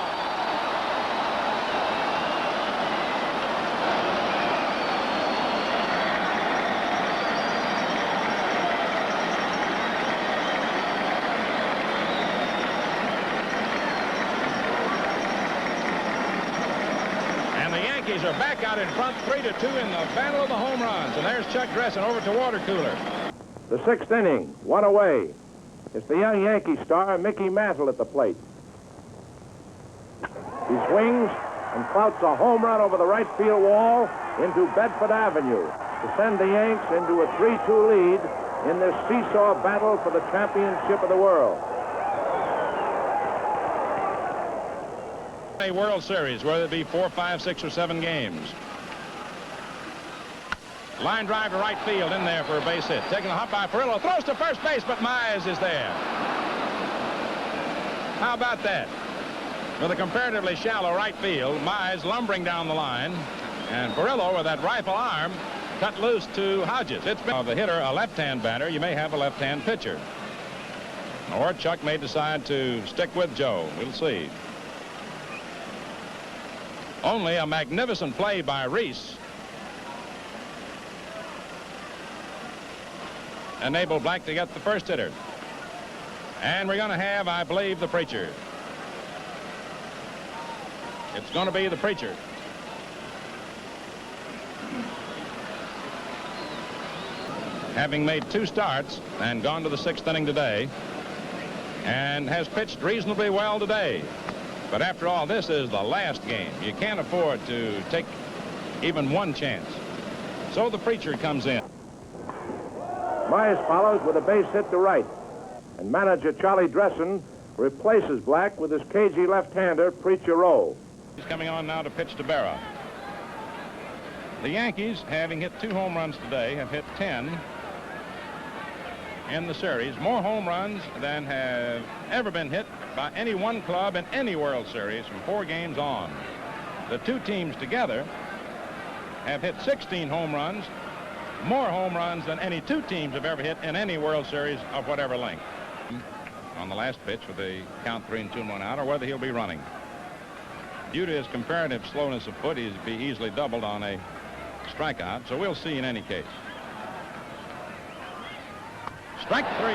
Yankees are back out in front 3-2 in the battle of the home runs. And there's Chuck Dressen over to water cooler. The 6th inning, 1 away. It's the young Yankee star, Mickey Mantle, at the plate. He swings and clouts a home run over the right field wall into Bedford Avenue to send the Yanks into a 3-2 lead in this seesaw battle for the championship of the world. A World Series, whether it be 4, 5, 6, or 7 games. Line drive to right field, in there for a base hit. Taking a hop by Perillo, throws to first base, but Mize is there. How about that? With a comparatively shallow right field, Mize lumbering down the line, and Perillo with that rifle arm cut loose to Hodges. It's been the hitter, a left-hand batter. You may have a left-hand pitcher. Or Chuck may decide to stick with Joe. We'll see. Only a magnificent play by Reese enabled Black to get the first hitter. And we're going to have, I believe, the preacher. It's going to be the preacher. Having made 2 starts and gone to the 6th inning today, and has pitched reasonably well today. But after all, this is the last game. You can't afford to take even 1 chance. So the preacher comes in. Mize follows with a base hit to right. And manager Charlie Dressen replaces Black with his cagey left-hander, Preacher Rowe. He's coming on now to pitch to Berra. The Yankees, having hit 2 home runs today, have hit 10 in the series. More home runs than have ever been hit by any one club in any World Series from 4 games on. The 2 teams together have hit 16 home runs, more home runs than any 2 teams have ever hit in any World Series of whatever length. On the last pitch with the count 3 and 2 and 1 out, or whether he'll be running. Due to his comparative slowness of foot, he'd be easily doubled on a strikeout, so we'll see in any case. Strike 3.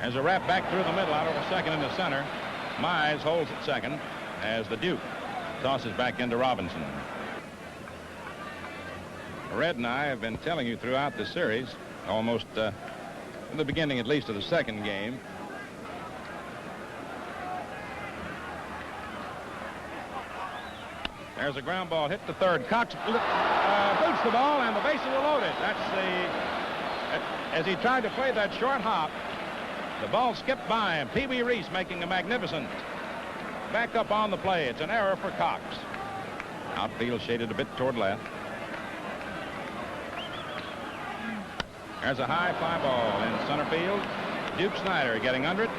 There's a wrap back through the middle, out over second into center. Mize holds at second as the Duke tosses back into Robinson. Red and I have been telling you throughout the series, almost in the beginning at least of the second game, there's a ground ball hit to third. Cox boots the ball, and the bases are loaded. As he tried to play that short hop, the ball skipped by him. Pee Wee Reese making a magnificent back up on the play. It's an error for Cox. Outfield shaded a bit toward left. There's a high fly ball in center field. Duke Snider getting under it.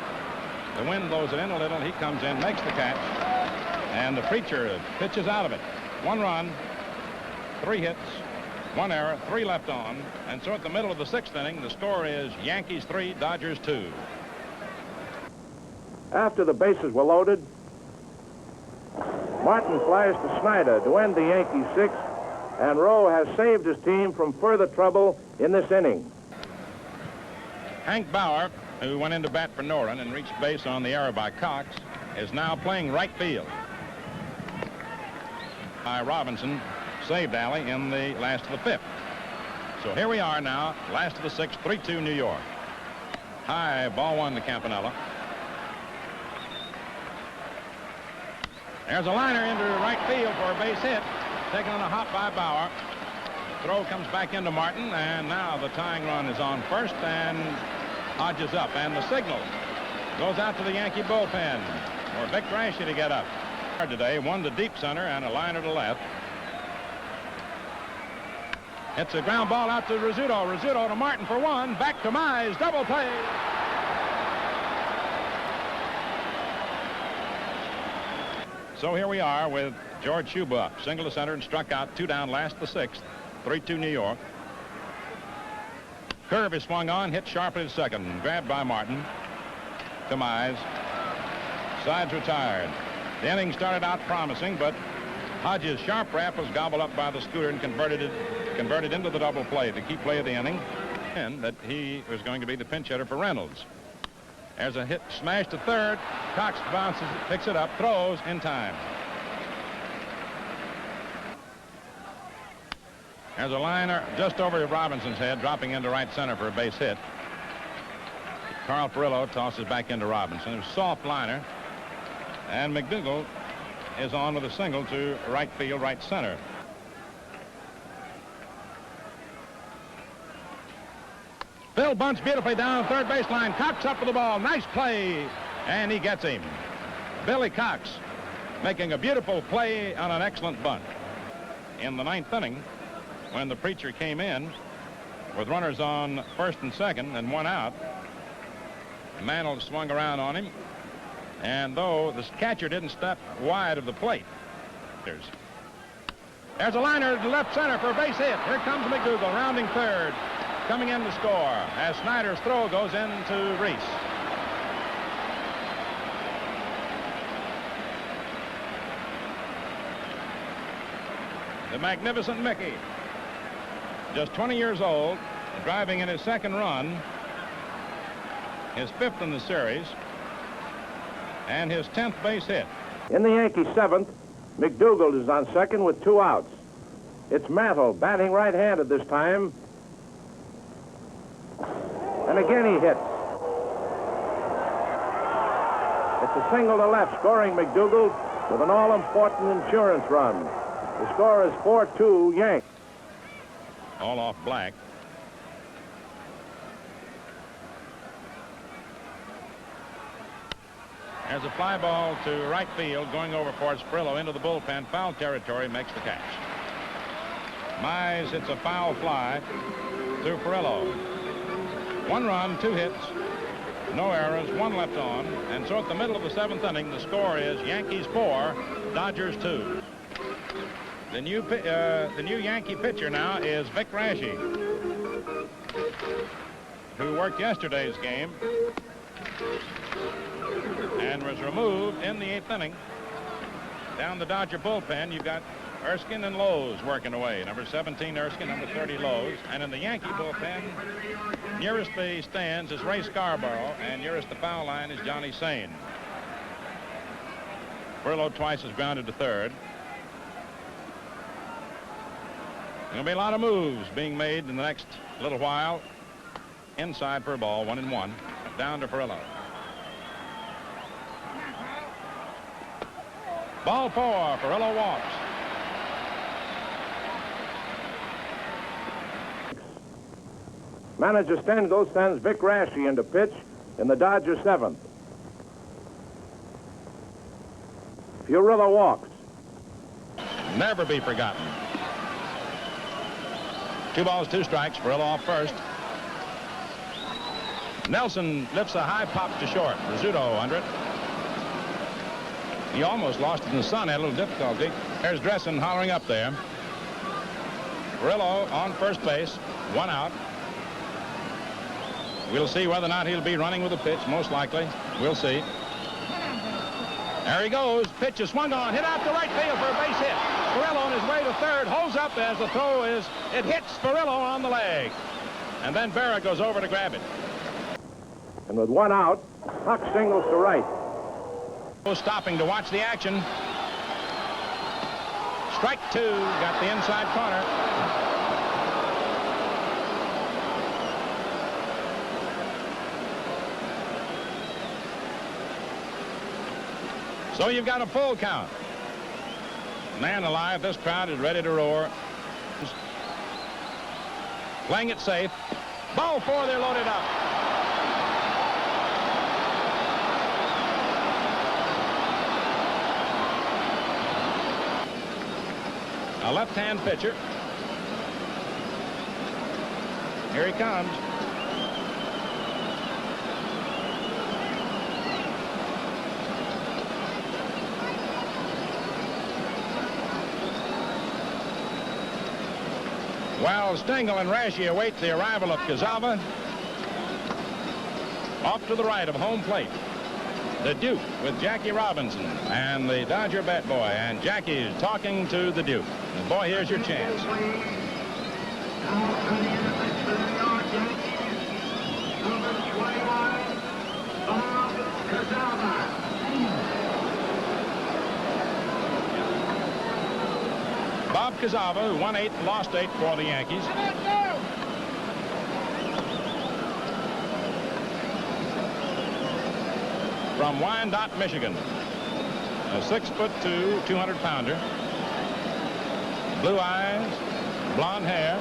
The wind blows it in a little. He comes in, makes the catch, and the Preacher pitches out of it. 1 run, 3 hits, 1 error, 3 left on, and so at the middle of the 6th inning, the score is Yankees 3, Dodgers 2. After the bases were loaded, Martin flies to Snyder to end the Yankees' 6th, and Rowe has saved his team from further trouble in this inning. Hank Bauer, who went into bat for Noren and reached base on the error by Cox, is now playing right field. By Robinson saved Alley in the last of the 5th. So here we are now, last of the 6th, 3-2 New York. High ball 1 to Campanella. There's a liner into right field for a base hit. Taken on a hop by Bauer. Throw comes back into Martin, and now the tying run is on first, and Hodges up, and the signal goes out to the Yankee bullpen for Vic Raschi to get up. Today, 1 to deep center and a liner to left. It's a ground ball out to Rizzuto. Rizzuto to Martin for 1. Back to Mize. Double play. So here we are with George Shuba up. Single to center and struck out. 2 down, last the 6th. 3-2 New York. Curve is swung on, hit sharply to second. Grabbed by Martin. To Mize. Sides retired. The inning started out promising, but Hodges' sharp wrap was gobbled up by the scooter and converted into the double play, the key play of the inning, and that he was going to be the pinch hitter for Reynolds. There's a hit smash to third. Cox bounces, picks it up, throws in time. There's a liner just over Robinson's head, dropping into right center for a base hit. Carl Furillo tosses back into Robinson. It's a soft liner. And McDougall is on with a single to right field, right center. Bill bunts beautifully down third baseline. Cox up with the ball. Nice play. And he gets him. Billy Cox making a beautiful play on an excellent bunt. In the 9th inning, when the Preacher came in with runners on first and second and 1 out, Mantle swung around on him. And though the catcher didn't step wide of the plate, there's a liner to left center for a base hit. Here comes McDougall rounding third, coming in to score as Snyder's throw goes into Reese. The magnificent Mickey, just 20 years old, driving in his 2nd run, his 5th in the series, and his 10th base hit. In the Yankees' 7th, McDougall is on second with 2 outs. It's Mantle batting right-handed this time. And again he hits. It's a single to left, scoring McDougall with an all-important insurance run. The score is 4-2 Yanks. All off Black. There's a fly ball to right field, going over for Furillo into the bullpen. Foul territory, makes the catch. Mize hits a foul fly to Furillo. 1 run, 2 hits, no errors, 1 left on. And so at the middle of the 7th inning, the score is Yankees 4, Dodgers 2. The new Yankee pitcher now is Vic Raschi, who worked yesterday's game and was removed in the 8th inning. Down the Dodger bullpen, you've got Erskine and Lowe's working away. Number 17 Erskine, number 30 Lowe's. And in the Yankee bullpen, Nearest the stands is Ray Scarborough, and nearest the foul line is Johnny Sane. Furlow twice is grounded to third. There'll be a lot of moves being made in the next little while. Inside for a ball, 1-1. Down to Furlow. Ball 4. Furlow walks. Manager Stengel sends Vic Raschi into pitch in the Dodgers' 7th. Furlow walks. Never be forgotten. 2 balls, 2 strikes. Furlow off first. Nelson lifts a high pop to short. Rizzuto under it. He almost lost it in the sun, had a little difficulty. There's Dressen hollering up there. Furlow on first base, 1 out. We'll see whether or not he'll be running with the pitch, most likely. We'll see. There he goes. Pitch is swung on, hit out to right field for a base hit. Furlow on his way to third, holds up as the throw is, it hits Furlow on the leg. And then Berra goes over to grab it. And with 1 out, Huck singles to right. Stopping to watch the action. Strike 2, got the inside corner. So you've got a full count. Man alive, this crowd is ready to roar. Playing it safe. Ball 4, they're loaded up. A left-hand pitcher. Here he comes. While Stengel and Raschi await the arrival of Cazava, off to the right of home plate, the Duke with Jackie Robinson and the Dodger bat boy, and Jackie's talking to the Duke. And boy, here's your chance. Bob Cazava, who won 8, lost 8 for the Yankees. From Wyandotte, Michigan. A 6'2", 200-pounder. Blue eyes, blonde hair.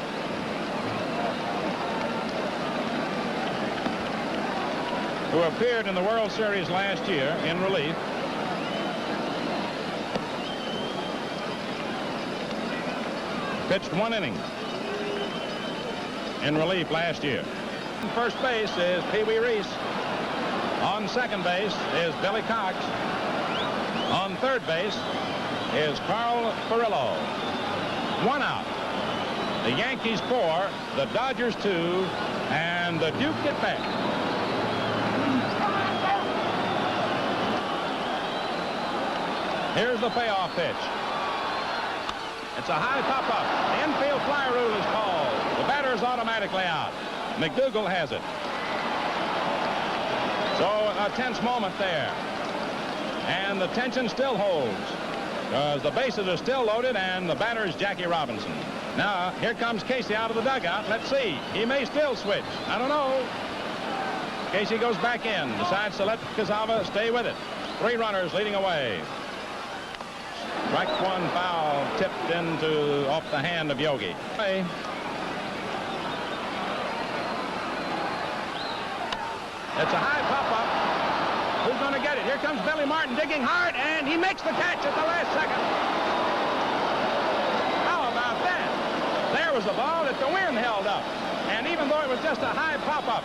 Who appeared in the World Series last year in relief. Pitched 1 inning in relief last year. First base is Pee Wee Reese. On second base is Billy Cox. On third base is Carl Furillo. 1 out. The Yankees 4, the Dodgers 2, and the Duke get back. Here's the payoff pitch. It's a high pop-up. The infield fly rule is called. The batter is automatically out. McDougal has it. So a tense moment there. And the tension still holds because the bases are still loaded and the batter is Jackie Robinson. Now, here comes Casey out of the dugout. Let's see. He may still switch. I don't know. Casey goes back in. Decides to let Cazava stay with it. 3 runners leading away. Strike 1 foul tipped into off the hand of Yogi. It's a high pop-up. Who's going to get it? Here comes Billy Martin digging hard, and he makes the catch at the last second. How about that? There was a ball that the wind held up. And even though it was just a high pop-up,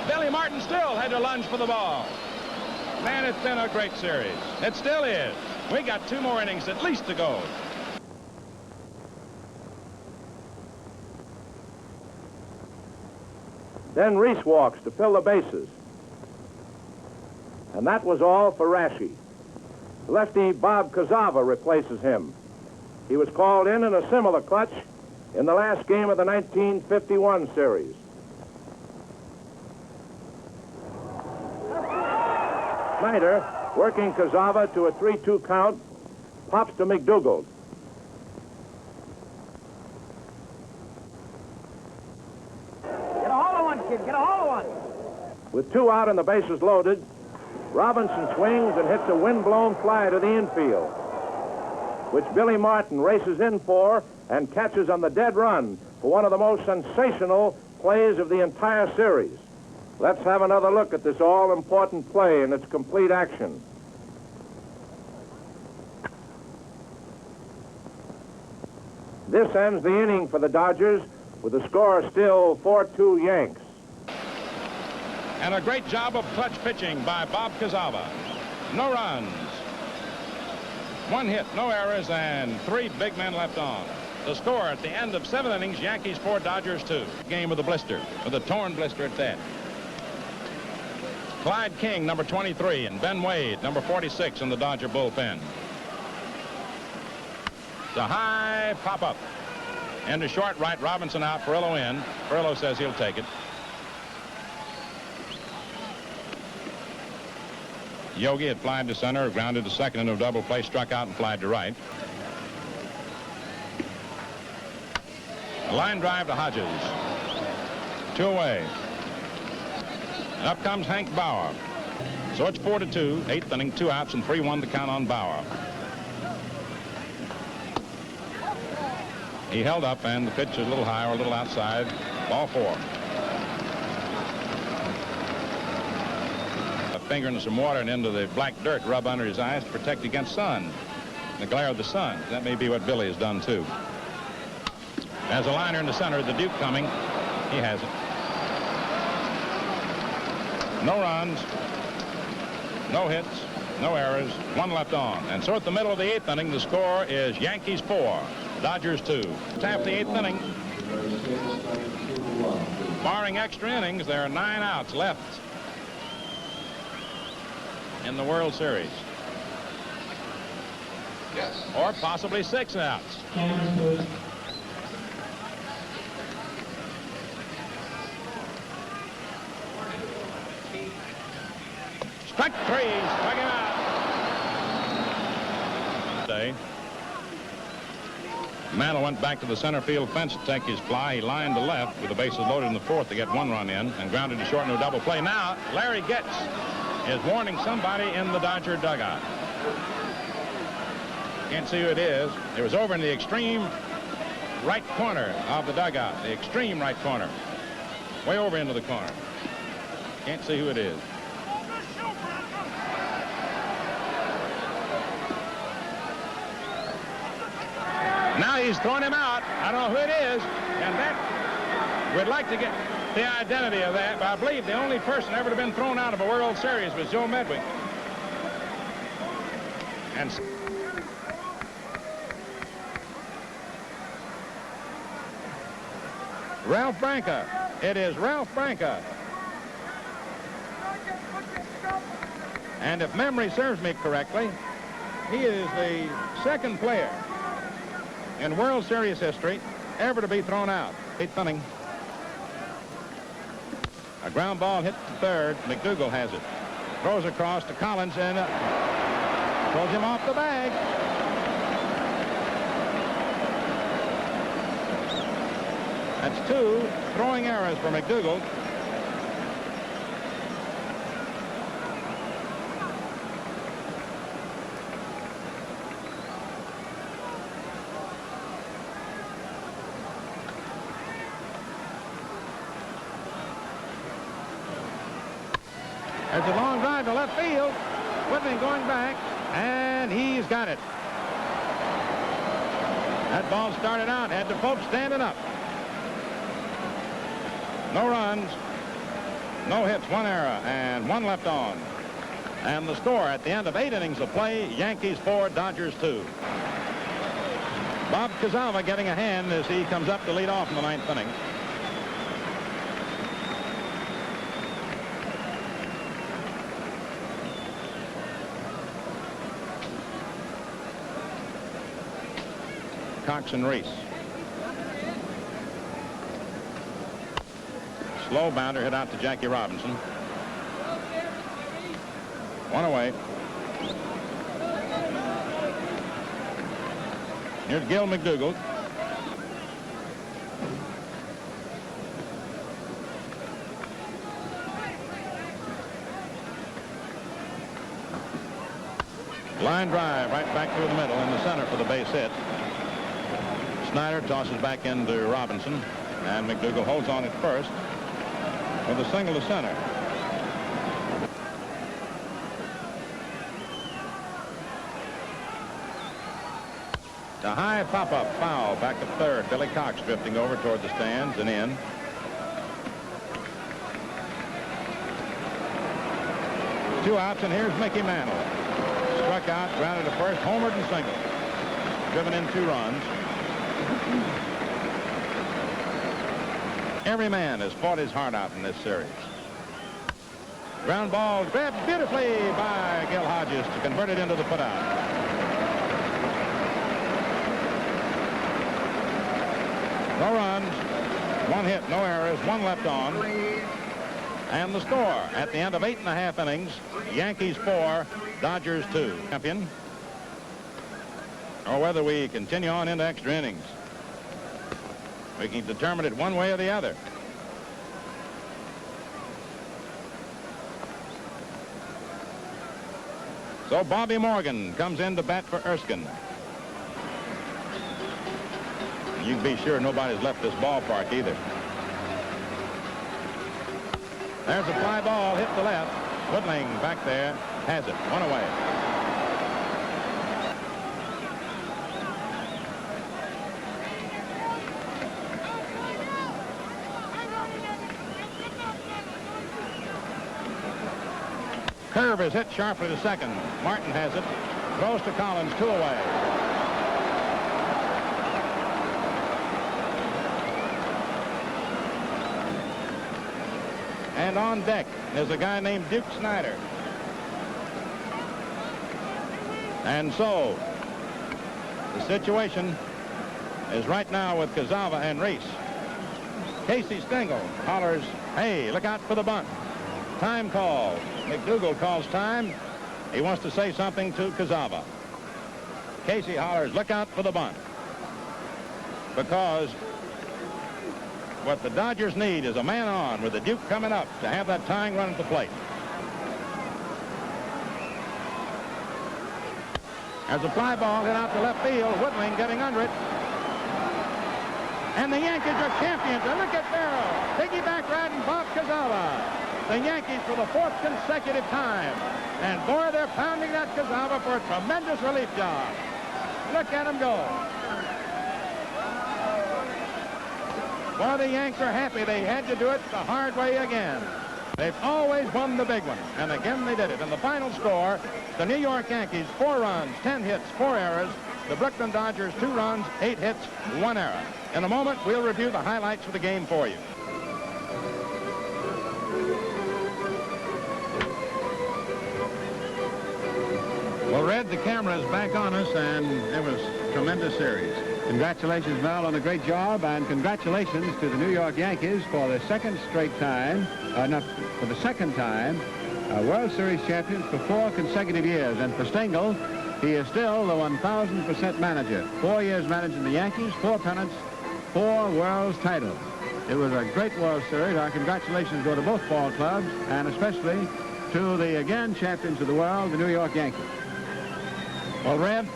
Billy Martin still had to lunge for the ball. Man, it's been a great series. It still is. We got 2 more innings at least to go. Then Reese walks to fill the bases. And that was all for Raschi. Lefty Bob Cazava replaces him. He was called in a similar clutch in the last game of the 1951 series. Snyder, working Cazava to a 3-2 count, pops to McDougald. Get a hold of one, kid. Get a hold of one. With 2 out and the bases loaded, Robinson swings and hits a wind-blown fly to the infield, which Billy Martin races in for and catches on the dead run for one of the most sensational plays of the entire series. Let's have another look at this all-important play in its complete action. This ends the inning for the Dodgers with the score still 4-2 Yanks. And a great job of clutch pitching by Bob Cazava. No runs, 1 hit, no errors, and 3 big men left on. The score at the end of 7 innings, Yankees 4, Dodgers 2. Game with a blister, with a torn blister at that. Clyde King, number 23, and Ben Wade, number 46 in the Dodger bullpen. It's a high pop-up. Into short right, Robinson out, Perillo in. Perillo says he'll take it. Yogi had flied to center, grounded to second into a double play, struck out and flied to right. A line drive to Hodges. 2 away. And up comes Hank Bauer. So it's 4-2, 8th inning, 2 outs and 3-1 to count on Bauer. He held up and the pitch is a little high or a little outside. Ball 4. Finger into some water and into the black dirt, rub under his eyes to protect against sun, the glare of the sun. That may be what Billy has done too. As a liner in the center, the Duke coming. He has it. No runs, no hits, no errors, 1 left on. And so at the middle of the 8th inning, the score is Yankees 4, Dodgers 2. It's half the 8th inning. Barring extra innings, there are 9 outs left in the World Series. Yes. Or possibly 6 outs. Strike 3, strike him out. Mantle went back to the center field fence to take his fly. He lined to left with the bases loaded in the 4th to get 1 run in and grounded to short into a double play. Now Larry Getz is warning somebody in the Dodger dugout. Can't see who it is. It was over in the extreme right corner of the dugout, the extreme right corner, way over into the corner. Can't see who it is. Now he's throwing him out. I don't know who it is, and that we'd like to get the identity of that, but I believe the only person ever to been thrown out of a World Series was Joe Medwick. And Ralph Branca. It is Ralph Branca. And if memory serves me correctly, he is the 2nd player in World Series history ever to be thrown out. 8th inning. A ground ball hit to 3rd. McDougald has it. Throws across to Collins and throws him off the bag. That's 2 throwing errors for McDougald. There's a long drive to left field. Whitman going back, and he's got it. That ball started out, had the folks standing up. No runs, no hits, 1 error, and 1 left on. And the score at the end of 8 innings of play, Yankees 4, Dodgers 2. Bob Cazava getting a hand as he comes up to lead off in the 9th inning. Cox and Reese. Slow bounder hit out to Jackie Robinson. One away. Here's Gil McDougall. Line drive right back through the middle in the center for the base hit. Snyder tosses back into Robinson, and McDougall holds on at first with a single to center. A high pop-up foul back at third. Billy Cox drifting over toward the stands and in. Two outs, and here's Mickey Mantle. Struck out, grounded to first, homered and single. Driven in 2 runs. Every man has fought his heart out in this series. Ground ball grabbed beautifully by Gil Hodges to convert it into the putout. No runs, 1 hit, no errors, 1 left on. And the score at the end of 8.5 innings, Yankees 4, Dodgers 2. Champion. Or whether we continue on into extra innings. We can determine it one way or the other. So Bobby Morgan comes in to bat for Erskine. You can be sure nobody's left this ballpark either. There's a fly ball, hit the left. Woodling back there has it. 1 away. Curve is hit sharply to second. Martin has it. Throws to Collins, 2 away. And on deck is a guy named Duke Snyder. And so the situation is right now with Cazava and Reese. Casey Stengel hollers, hey, look out for the bunt. Time call. McDougall calls time. He wants to say something to Cazava. Casey hollers, look out for the bunt. Because what the Dodgers need is a man on with the Duke coming up to have that tying run at the plate. There's a fly ball hit out to left field. Woodling getting under it. And the Yankees are champions. And look at Barrow. Piggyback riding Bob Cazava. The Yankees for the 4th consecutive time. And boy, they're pounding that Cazava for a tremendous relief job. Look at him go. Well, the Yanks are happy they had to do it the hard way again. They've always won the big one, and again they did it. And the final score, the New York Yankees, 4 runs, 10 hits, 4 errors. The Brooklyn Dodgers, 2 runs, 8 hits, 1 error. In a moment, we'll review the highlights of the game for you. Well, Red, the camera is back on us, and it was a tremendous series. Congratulations, Mel, on a great job, and congratulations to the New York Yankees for the second time, World Series champions for 4 consecutive years. And for Stengel, he is still the 1,000% manager. 4 years managing the Yankees, 4 pennants, 4 World titles. It was a great World Series. Our congratulations go to both ball clubs, and especially to the again champions of the world, the New York Yankees. Well, Red,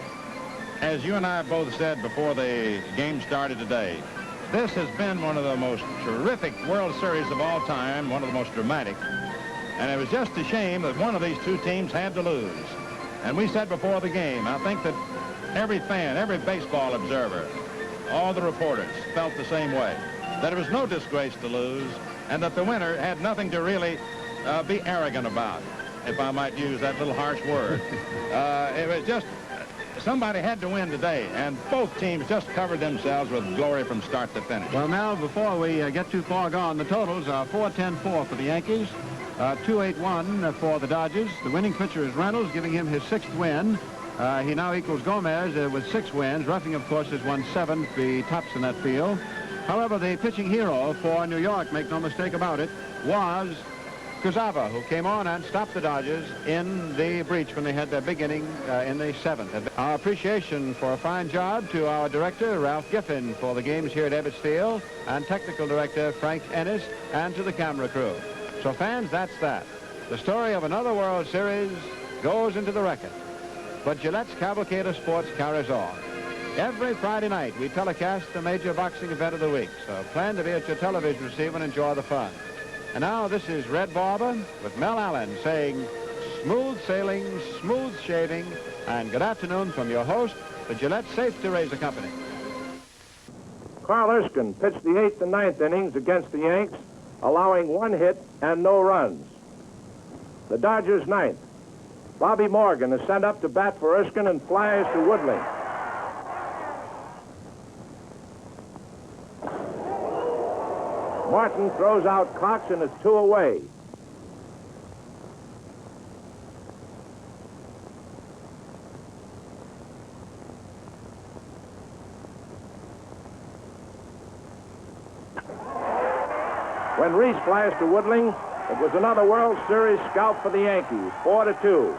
as you and I both said before the game started today, this has been one of the most terrific World Series of all time, one of the most dramatic. And it was just a shame that one of these 2 teams had to lose. And we said before the game, I think that every fan, every baseball observer, all the reporters felt the same way, that it was no disgrace to lose, and that the winner had nothing to really be arrogant about, if I might use that little harsh word. It was just, somebody had to win today, and both teams just covered themselves with glory from start to finish. Well, Mel, before we get too far gone, the totals are 4-10-4 for the Yankees, 2-8-1 for the Dodgers. The winning pitcher is Reynolds, giving him his 6th win. He now equals Gomez with 6 wins. Ruffing, of course, has won 7, the tops in that field. However, the pitching hero for New York, make no mistake about it, was Kuzawa, who came on and stopped the Dodgers in the breach when they had their big inning in the 7th. Our appreciation for a fine job to our director, Ralph Giffen, for the games here at Ebbets Field, and technical director, Frank Ennis, and to the camera crew. So, fans, that's that. The story of another World Series goes into the record. But Gillette's Cavalcade of Sports carries on. Every Friday night, we telecast the major boxing event of the week, so plan to be at your television receiver and enjoy the fun. And now this is Red Barber with Mel Allen saying smooth sailing, smooth shaving, and good afternoon from your host, the Gillette Safety Razor Company. Carl Erskine pitched the 8th and 9th innings against the Yanks, allowing 1 hit and no runs. The Dodgers' 9th. Bobby Morgan is sent up to bat for Erskine and flies to Woodling. Martin throws out Cox and is 2 away. When Reese flies to Woodling, it was another World Series scalp for the Yankees, 4-2.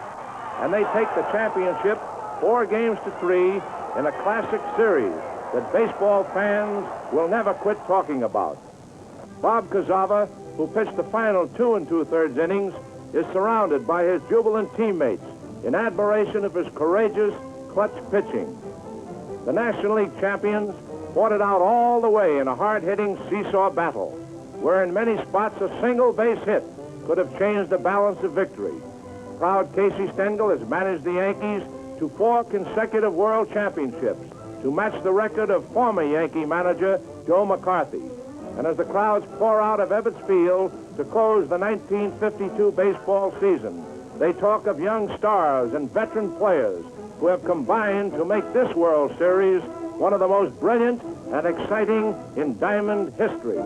And they take the championship 4-3 in a classic series that baseball fans will never quit talking about. Bob Kuzawa, who pitched the final 2 2/3 innings, is surrounded by his jubilant teammates in admiration of his courageous, clutch pitching. The National League champions fought it out all the way in a hard-hitting seesaw battle, where in many spots a single base hit could have changed the balance of victory. Proud Casey Stengel has managed the Yankees to 4 consecutive world championships to match the record of former Yankee manager Joe McCarthy. And as the crowds pour out of Ebbets Field to close the 1952 baseball season, they talk of young stars and veteran players who have combined to make this World Series one of the most brilliant and exciting in diamond history.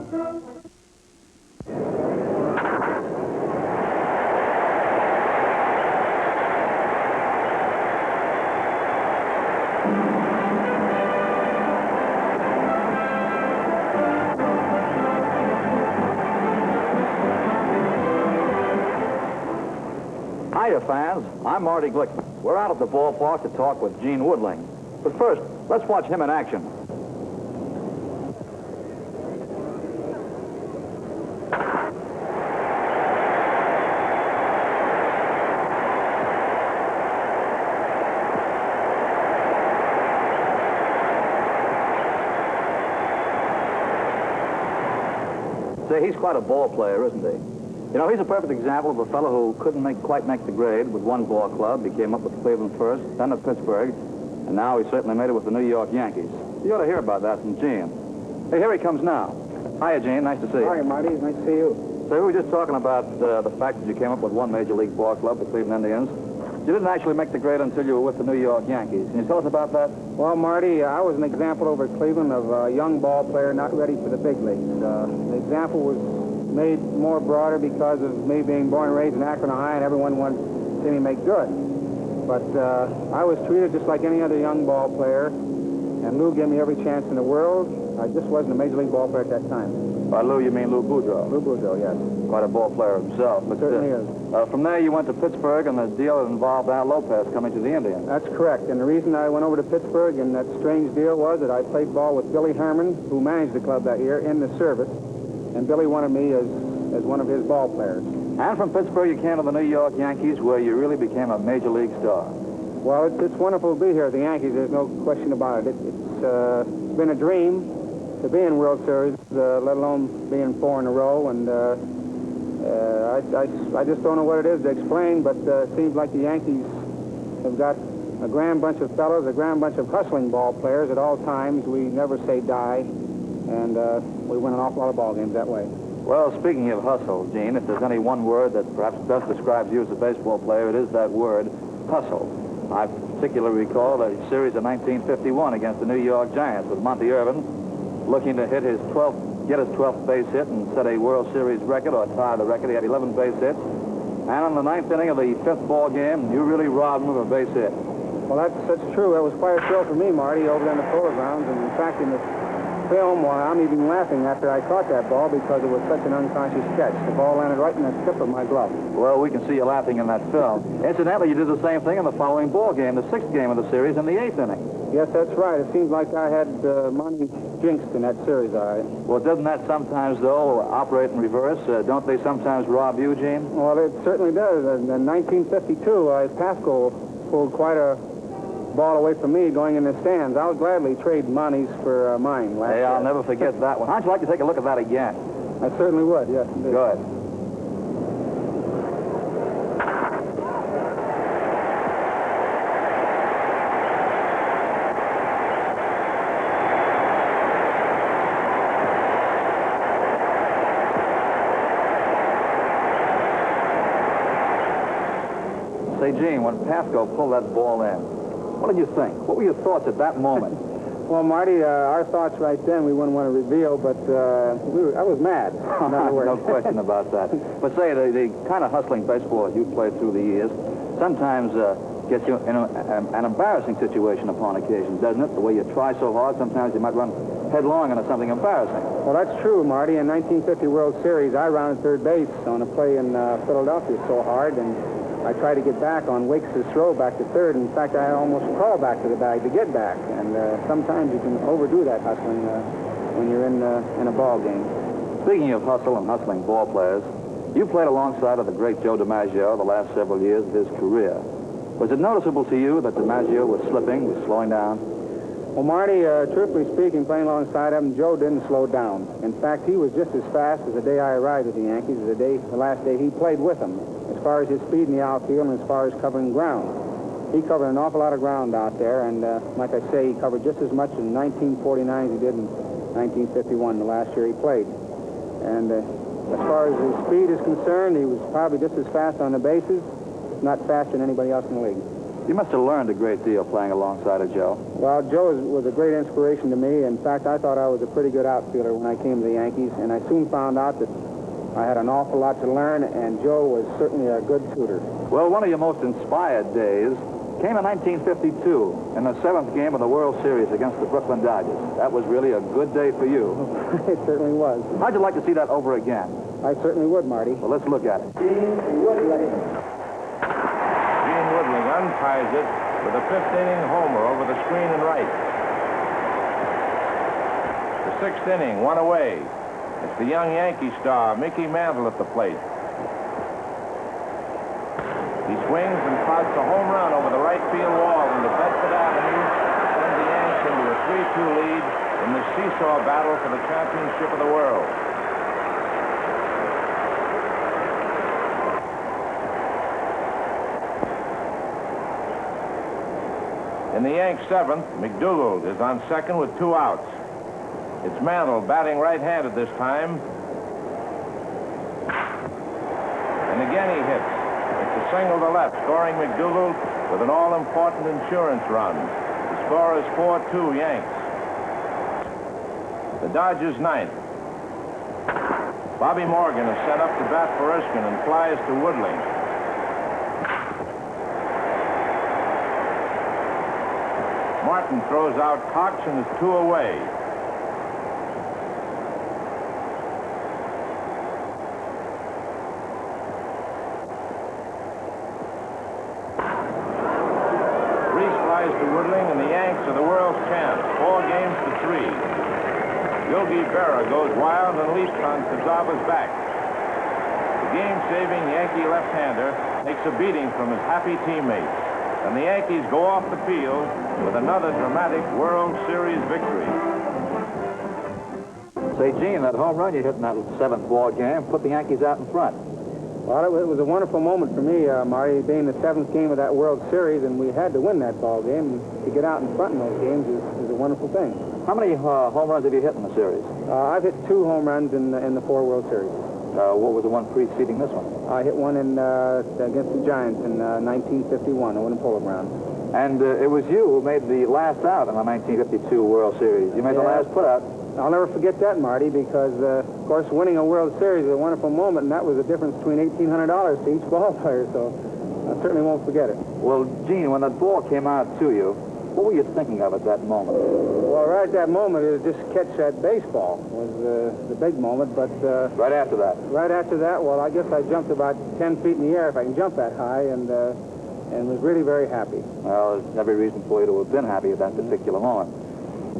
Hiya, fans. I'm Marty Glickman. We're out at the ballpark to talk with Gene Woodling. But first, let's watch him in action. Say, he's quite a ball player, isn't he? You know, he's a perfect example of a fellow who couldn't quite make the grade with one ball club. He came up with Cleveland first, then to Pittsburgh, and now he certainly made it with the New York Yankees. You ought to hear about that from Gene. Hey, here he comes now. Hiya, Gene. Nice to see you. Hi, Marty. Nice to see you. So we were just talking about the fact that you came up with one major league ball club, the Cleveland Indians. You didn't actually make the grade until you were with the New York Yankees. Can you tell us about that? Well, Marty, I was an example over at Cleveland of a young ball player not ready for the big leagues. The example was made more broader because of me being born and raised in Akron, Ohio, and everyone wanted to see me make good. But I was treated just like any other young ball player, and Lou gave me every chance in the world. I just wasn't a major league ball player at that time. By Lou, you mean Lou Boudreau? Lou Boudreau, yes. Quite a ball player himself. But Certainly is. From there, you went to Pittsburgh, and the deal involved Al Lopez coming to the Indians. That's correct. And the reason I went over to Pittsburgh in that strange deal was that I played ball with Billy Herman, who managed the club that year, in the service. And Billy wanted me as one of his ball players. And from Pittsburgh, you came to the New York Yankees, where you really became a major league star. Well, it's wonderful to be here at the Yankees. There's no question about it. It's been a dream to be in World Series, let alone being 4 in a row. And I just don't know what it is to explain, but it seems like the Yankees have got a grand bunch of fellows, a grand bunch of hustling ball players at all times. We never say die, and we win an awful lot of ball games that way. Well, speaking of hustle, Gene, if there's any one word that perhaps best describes you as a baseball player, it is that word, hustle. I particularly recall a series of 1951 against the New York Giants with Monty Irvin looking to get his 12th base hit and set a World Series record or tie the record. He had 11 base hits. And in the 9th inning of the 5th ball game, you really robbed him of a base hit. Well, that's true. That was quite a thrill for me, Marty, over there in the Polo Grounds. And in fact, in the film, well, I'm even laughing after I caught that ball because it was such an unconscious catch. The ball landed right in the tip of my glove. Well, we can see you laughing in that film. Incidentally, you did the same thing in the following ball game, the 6th game of the series in the 8th inning. Yes, that's right. It seems like I had money jinxed in that series, all right. Well, doesn't that sometimes, though, operate in reverse? Don't they sometimes rob you, Gene? Well, it certainly does. In 1952, Pascal pulled quite a ball away from me going in the stands. I'll gladly trade monies for mine. Hey, I'll never forget that one. How'd you like to take a look at that again? I certainly would, yes. Indeed. Good. Say, Gene, when Pascal pulled that ball in, what did you think? What were your thoughts at that moment? Well, Marty, our thoughts right then we wouldn't want to reveal, but I was mad. In other words. No question about that. But say, the kind of hustling baseball that you played through the years sometimes gets you in an embarrassing situation upon occasion, doesn't it? The way you try so hard, sometimes you might run headlong into something embarrassing. Well, that's true, Marty. In 1950 World Series, I rounded third base on a play in Philadelphia so hard, and I tried to get back on Wakes' throw back to third. In fact, I almost crawled back to the bag to get back. And sometimes you can overdo that hustling when you're in a ball game. Speaking of hustle and hustling ball players, you played alongside of the great Joe DiMaggio the last several years of his career. Was it noticeable to you that DiMaggio was slipping, was slowing down? Well, Marty, truthfully speaking, playing alongside him, Joe didn't slow down. In fact, he was just as fast as the day I arrived at the Yankees as the last day he played with them, as far as his speed in the outfield and as far as covering ground. He covered an awful lot of ground out there, and like I say, he covered just as much in 1949 as he did in 1951, the last year he played. And as far as his speed is concerned, he was probably just as fast on the bases, if not faster than anybody else in the league. You must have learned a great deal playing alongside of Joe. Well, Joe was a great inspiration to me. In fact, I thought I was a pretty good outfielder when I came to the Yankees, and I soon found out that I had an awful lot to learn, and Joe was certainly a good tutor. Well, one of your most inspired days came in 1952 in the 7th game of the World Series against the Brooklyn Dodgers. That was really a good day for you. It certainly was. How'd you like to see that over again? I certainly would, Marty. Well, let's look at it. Gene Woodling unties it with a 5th-inning homer over the screen and right. The 6th inning, one away. It's the young Yankee star, Mickey Mantle, at the plate. He swings and trots a home run over the right field wall into Bedford Avenue, sends the Yanks into a 3-2 lead in the seesaw battle for the championship of the world. In the Yanks' 7th, McDougald is on second with 2 outs. It's Mantle batting right-handed this time. And again he hits. It's a single to left, scoring McDougald with an all-important insurance run. The score is 4-2 Yanks. The Dodgers' 9th. Bobby Morgan is sent up to bat for Erskine and flies to Woodling. Martin throws out Cox and is 2 away. Reese flies to Woodling, and the Yanks are the world's champs, 4 games to 3. Yogi Berra goes wild and leaps on Cazaba's back. The game-saving Yankee left-hander takes a beating from his happy teammates, and the Yankees go off the field with another dramatic World Series victory. Say, Gene, that home run you hit in that 7th ball game put the Yankees out in front. Well, it was a wonderful moment for me, Marty, being the 7th game of that World Series, and we had to win that ball game. To get out in front in those games is a wonderful thing. How many home runs have you hit in the series? I've hit 2 home runs in the 4 World Series. What was the one preceding this one? I hit one against the Giants in 1951, over in Polo Grounds. And it was you who made the last out in the 1952 World Series. You made the last putout. I'll never forget that, Marty, because, of course, winning a World Series is a wonderful moment, and that was the difference between $1,800 to each ball player, so I certainly won't forget it. Well, Gene, when that ball came out to you, What were you thinking of at that moment? Well, right at that moment, it was just catch that baseball was the big moment. But Right after that? right after that, well, I guess I jumped about 10 feet in the air, if I can jump that high, and was really very happy. Well, there's every reason for you to have been happy at that particular moment.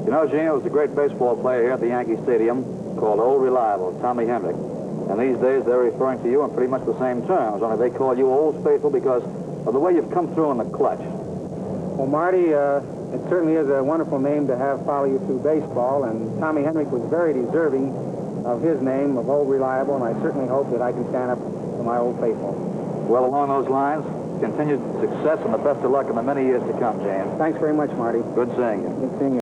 You know, Gene, there was a great baseball player here at the Yankee Stadium called Old Reliable, Tommy Henry. And these days, they're referring to you in pretty much the same terms, only they call you Old Faithful because of the way you've come through in the clutch. Well, Marty, it certainly is a wonderful name to have follow you through baseball, and Tommy Henry was very deserving of his name of Old Reliable, and I certainly hope that I can stand up to my Old Faithful. Well, along those lines, continued success and the best of luck in the many years to come, James. Thanks very much, Marty. Good seeing you. Good seeing you.